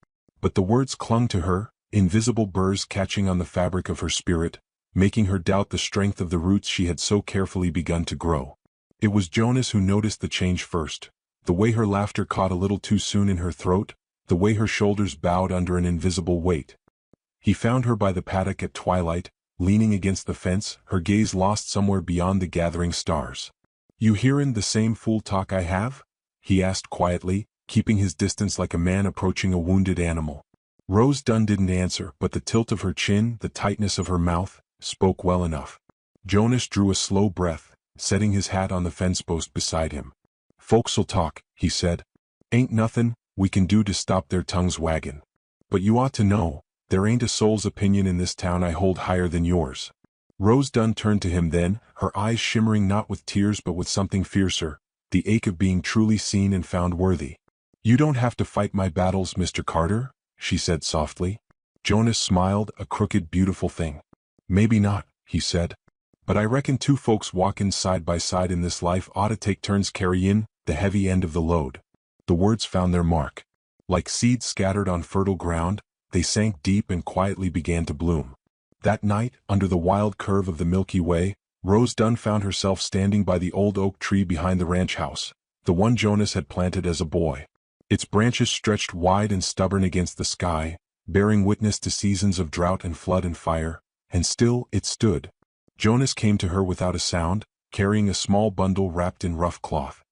But the words clung to her, invisible burrs catching on the fabric of her spirit, making her doubt the strength of the roots she had so carefully begun to grow. It was Jonas who noticed the change first, the way her laughter caught a little too soon in her throat, the way her shoulders bowed under an invisible weight. He found her by the paddock at twilight, leaning against the fence, her gaze lost somewhere beyond the gathering stars. "You hearin' the same fool talk I have?" he asked quietly, keeping his distance like a man approaching a wounded animal. Rose Dunn didn't answer, but the tilt of her chin, the tightness of her mouth, spoke well enough. Jonas drew a slow breath, setting his hat on the fence post beside him. "Folks'll talk," he said. "Ain't nothin' we can do to stop their tongues waggin'. But you ought to know, there ain't a soul's opinion in this town I hold higher than yours." Rose Dunn turned to him then, her eyes shimmering not with tears but with something fiercer, the ache of being truly seen and found worthy. "You don't have to fight my battles, Mr. Carter," she said softly. Jonas smiled, a crooked, beautiful thing. "Maybe not," he said. "But I reckon two folks walkin' side by side in this life ought to take turns carryin' the heavy end of the load." The words found their mark. Like seeds scattered on fertile ground, they sank deep and quietly began to bloom. That night, under the wild curve of the Milky Way, Rose Dunn found herself standing by the old oak tree behind the ranch house, the one Jonas had planted as a boy. Its branches stretched wide and stubborn against the sky, bearing witness to seasons of drought and flood and fire, and still it stood. Jonas came to her without a sound, carrying a small bundle wrapped in rough cloth.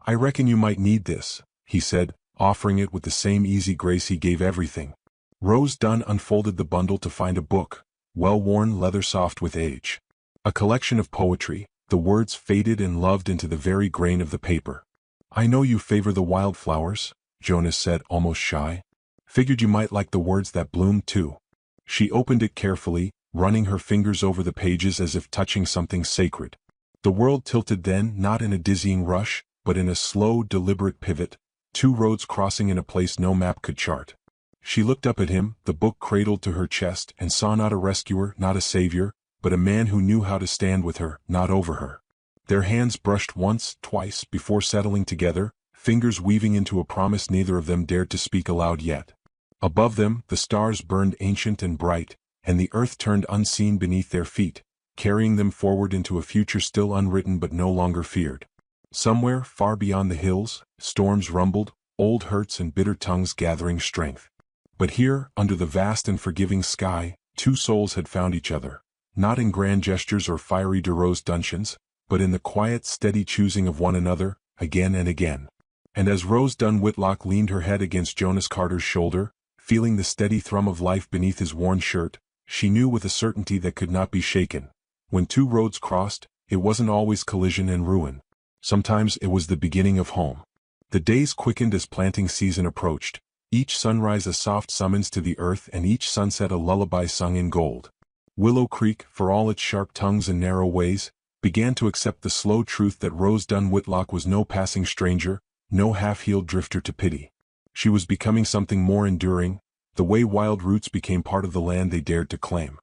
"I reckon you might need this," he said, offering it with the same easy grace he gave everything. Rose Dunn unfolded the bundle to find a book, well-worn, leather-soft with age. A collection of poetry, the words faded and loved into the very grain of the paper. "I know you favor the wildflowers," Jonas said, almost shy. Figured you might like the words that bloomed too. She opened it carefully, running her fingers over the pages as if touching something sacred. The world tilted then, not in a dizzying rush, but in a slow, deliberate pivot, two roads crossing in a place no map could chart. She looked up at him, the book cradled to her chest, and saw not a rescuer, not a savior, but a man who knew how to stand with her, not over her. Their hands brushed once, twice, before settling together, fingers weaving into a promise neither of them dared to speak aloud yet. Above them, the stars burned ancient and bright, and the earth turned unseen beneath their feet, carrying them forward into a future still unwritten but no longer feared. Somewhere, far beyond the hills, storms rumbled, old hurts and bitter tongues gathering strength. But here, under the vast and forgiving sky, two souls had found each other, not in grand gestures or fiery DeRose dungeons, but in the quiet, steady choosing of one another, again and again. And as Rose Dunn Whitlock leaned her head against Jonas Carter's shoulder, feeling the steady thrum of life beneath his worn shirt, she knew with a certainty that could not be shaken. When two roads crossed, it wasn't always collision and ruin. Sometimes it was the beginning of home. The days quickened as planting season approached, each sunrise a soft summons to the earth and each sunset a lullaby sung in gold. Willow Creek, for all its sharp tongues and narrow ways, began to accept the slow truth that Rose Dunn Whitlock was no passing stranger, no half-healed drifter to pity. She was becoming something more enduring, the way wild roots became part of the land they dared to claim.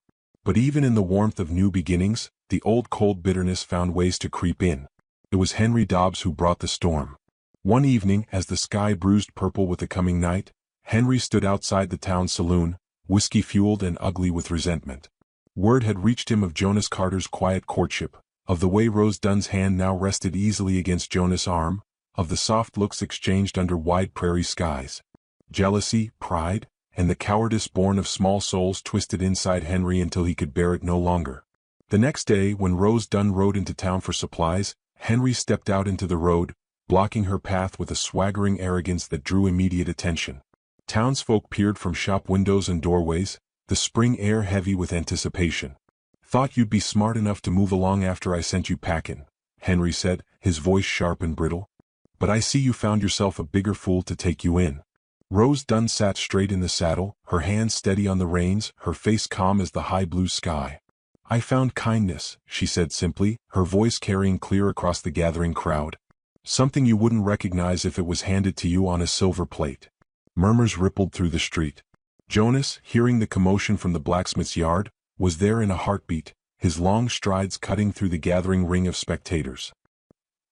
But even in the warmth of new beginnings, the old cold bitterness found ways to creep in. It was Henry Dobbs who brought the storm. One evening, as the sky bruised purple with the coming night, Henry stood outside the town saloon, whiskey-fueled and ugly with resentment. Word had reached him of Jonas Carter's quiet courtship, of the way Rose Dunn's hand now rested easily against Jonas' arm, of the soft looks exchanged under wide prairie skies. Jealousy, pride, and the cowardice born of small souls twisted inside Henry until he could bear it no longer. The next day, when Rose Dunn rode into town for supplies, Henry stepped out into the road, blocking her path with a swaggering arrogance that drew immediate attention. Townsfolk peered from shop windows and doorways, the spring air heavy with anticipation. "Thought you'd be smart enough to move along after I sent you packin'," Henry said, his voice sharp and brittle. "But I see you found yourself a bigger fool to take you in." Rose Dunn sat straight in the saddle, her hands steady on the reins, her face calm as the high blue sky. "I found kindness," she said simply, her voice carrying clear across the gathering crowd. "Something you wouldn't recognize if it was handed to you on a silver plate." Murmurs rippled through the street. Jonas, hearing the commotion from the blacksmith's yard, was there in a heartbeat, his long strides cutting through the gathering ring of spectators.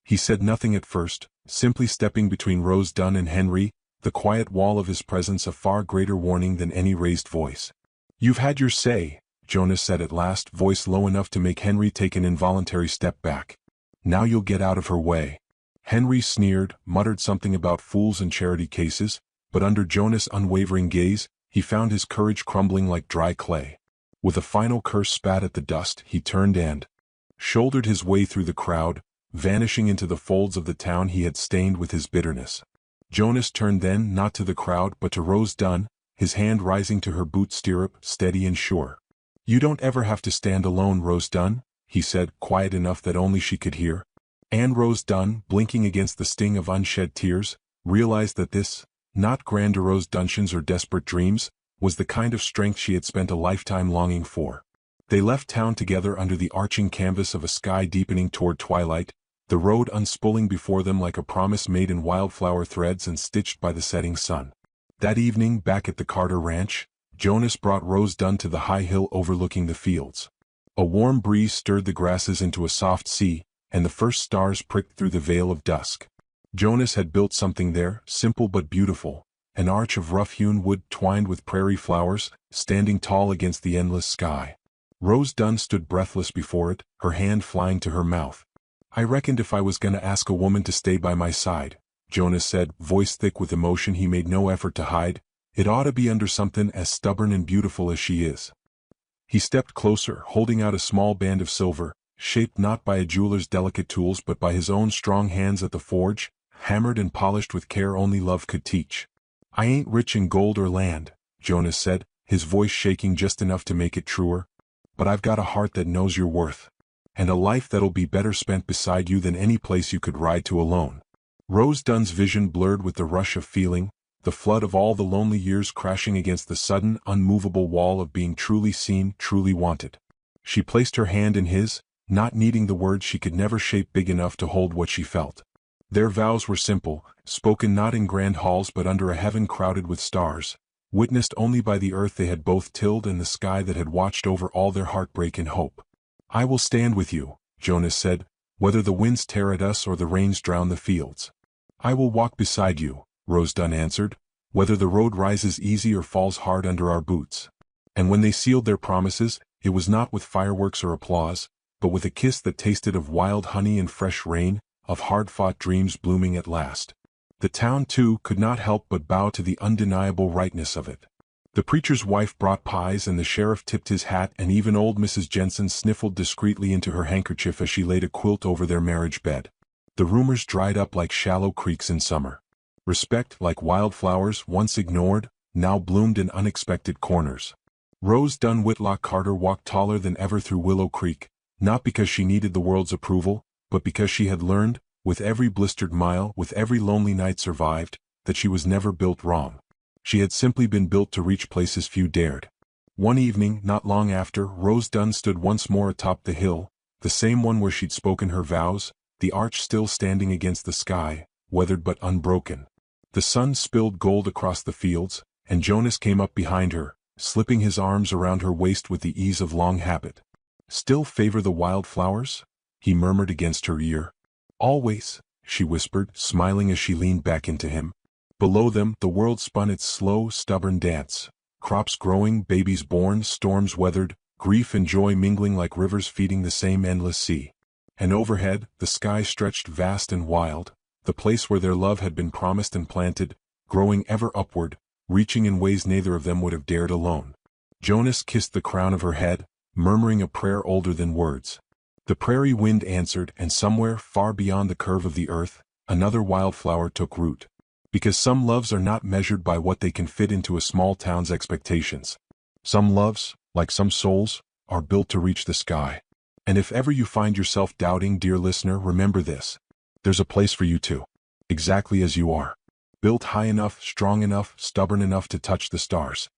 He said nothing at first, simply stepping between Rose Dunn and Henry, the quiet wall of his presence a far greater warning than any raised voice. "You've had your say," Jonas said at last, voice low enough to make Henry take an involuntary step back. "Now you'll get out of her way." Henry sneered, muttered something about fools and charity cases, but under Jonas' unwavering gaze, he found his courage crumbling like dry clay. With a final curse spat at the dust, he turned and shouldered his way through the crowd, vanishing into the folds of the town he had stained with his bitterness. Jonas turned then not to the crowd but to Rose Dunn, his hand rising to her boot stirrup, steady and sure. "You don't ever have to stand alone, Rose Dunn," he said, quiet enough that only she could hear. And Rose Dunn, blinking against the sting of unshed tears, realized that this, not grandiose dungeons or desperate dreams, was the kind of strength she had spent a lifetime longing for. They left town together under the arching canvas of a sky deepening toward twilight, the road unspooling before them like a promise made in wildflower threads and stitched by the setting sun. That evening, back at the Carter Ranch, Jonas brought Rose Dunn to the high hill overlooking the fields. A warm breeze stirred the grasses into a soft sea, and the first stars pricked through the veil of dusk. Jonas had built something there, simple but beautiful, an arch of rough-hewn wood twined with prairie flowers, standing tall against the endless sky. Rose Dunn stood breathless before it, her hand flying to her mouth. "I reckoned if I was gonna ask a woman to stay by my side," Jonas said, voice thick with emotion he made no effort to hide, "it ought to be under something as stubborn and beautiful as she is." He stepped closer, holding out a small band of silver, shaped not by a jeweler's delicate tools but by his own strong hands at the forge, hammered and polished with care only love could teach. "I ain't rich in gold or land," Jonas said, his voice shaking just enough to make it truer, "but I've got a heart that knows your worth. And a life that'll be better spent beside you than any place you could ride to alone." Rose Dunn's vision blurred with the rush of feeling, the flood of all the lonely years crashing against the sudden, unmovable wall of being truly seen, truly wanted. She placed her hand in his, not needing the words she could never shape big enough to hold what she felt. Their vows were simple, spoken not in grand halls but under a heaven crowded with stars, witnessed only by the earth they had both tilled and the sky that had watched over all their heartbreak and hope. "I will stand with you," Jonas said, "whether the winds tear at us or the rains drown the fields." "I will walk beside you," Rose Dunn answered, "whether the road rises easy or falls hard under our boots." And when they sealed their promises, it was not with fireworks or applause, but with a kiss that tasted of wild honey and fresh rain, of hard-fought dreams blooming at last. The town, too, could not help but bow to the undeniable rightness of it. The preacher's wife brought pies and the sheriff tipped his hat, and even old Mrs. Jensen sniffled discreetly into her handkerchief as she laid a quilt over their marriage bed. The rumors dried up like shallow creeks in summer. Respect, like wildflowers once ignored, now bloomed in unexpected corners. Rose Dunn Whitlock Carter walked taller than ever through Willow Creek, not because she needed the world's approval, but because she had learned, with every blistered mile, with every lonely night survived, that she was never built wrong. She had simply been built to reach places few dared. One evening, not long after, Rose Dunn stood once more atop the hill, the same one where she'd spoken her vows, the arch still standing against the sky, weathered but unbroken. The sun spilled gold across the fields, and Jonas came up behind her, slipping his arms around her waist with the ease of long habit. "Still favor the wildflowers?" he murmured against her ear. "Always," she whispered, smiling as she leaned back into him. Below them, the world spun its slow, stubborn dance. Crops growing, babies born, storms weathered, grief and joy mingling like rivers feeding the same endless sea. And overhead, the sky stretched vast and wild, the place where their love had been promised and planted, growing ever upward, reaching in ways neither of them would have dared alone. Jonas kissed the crown of her head, murmuring a prayer older than words. The prairie wind answered, and somewhere, far beyond the curve of the earth, another wildflower took root. Because some loves are not measured by what they can fit into a small town's expectations. Some loves, like some souls, are built to reach the sky. And if ever you find yourself doubting, dear listener, remember this. There's a place for you too. Exactly as you are. Built high enough, strong enough, stubborn enough to touch the stars.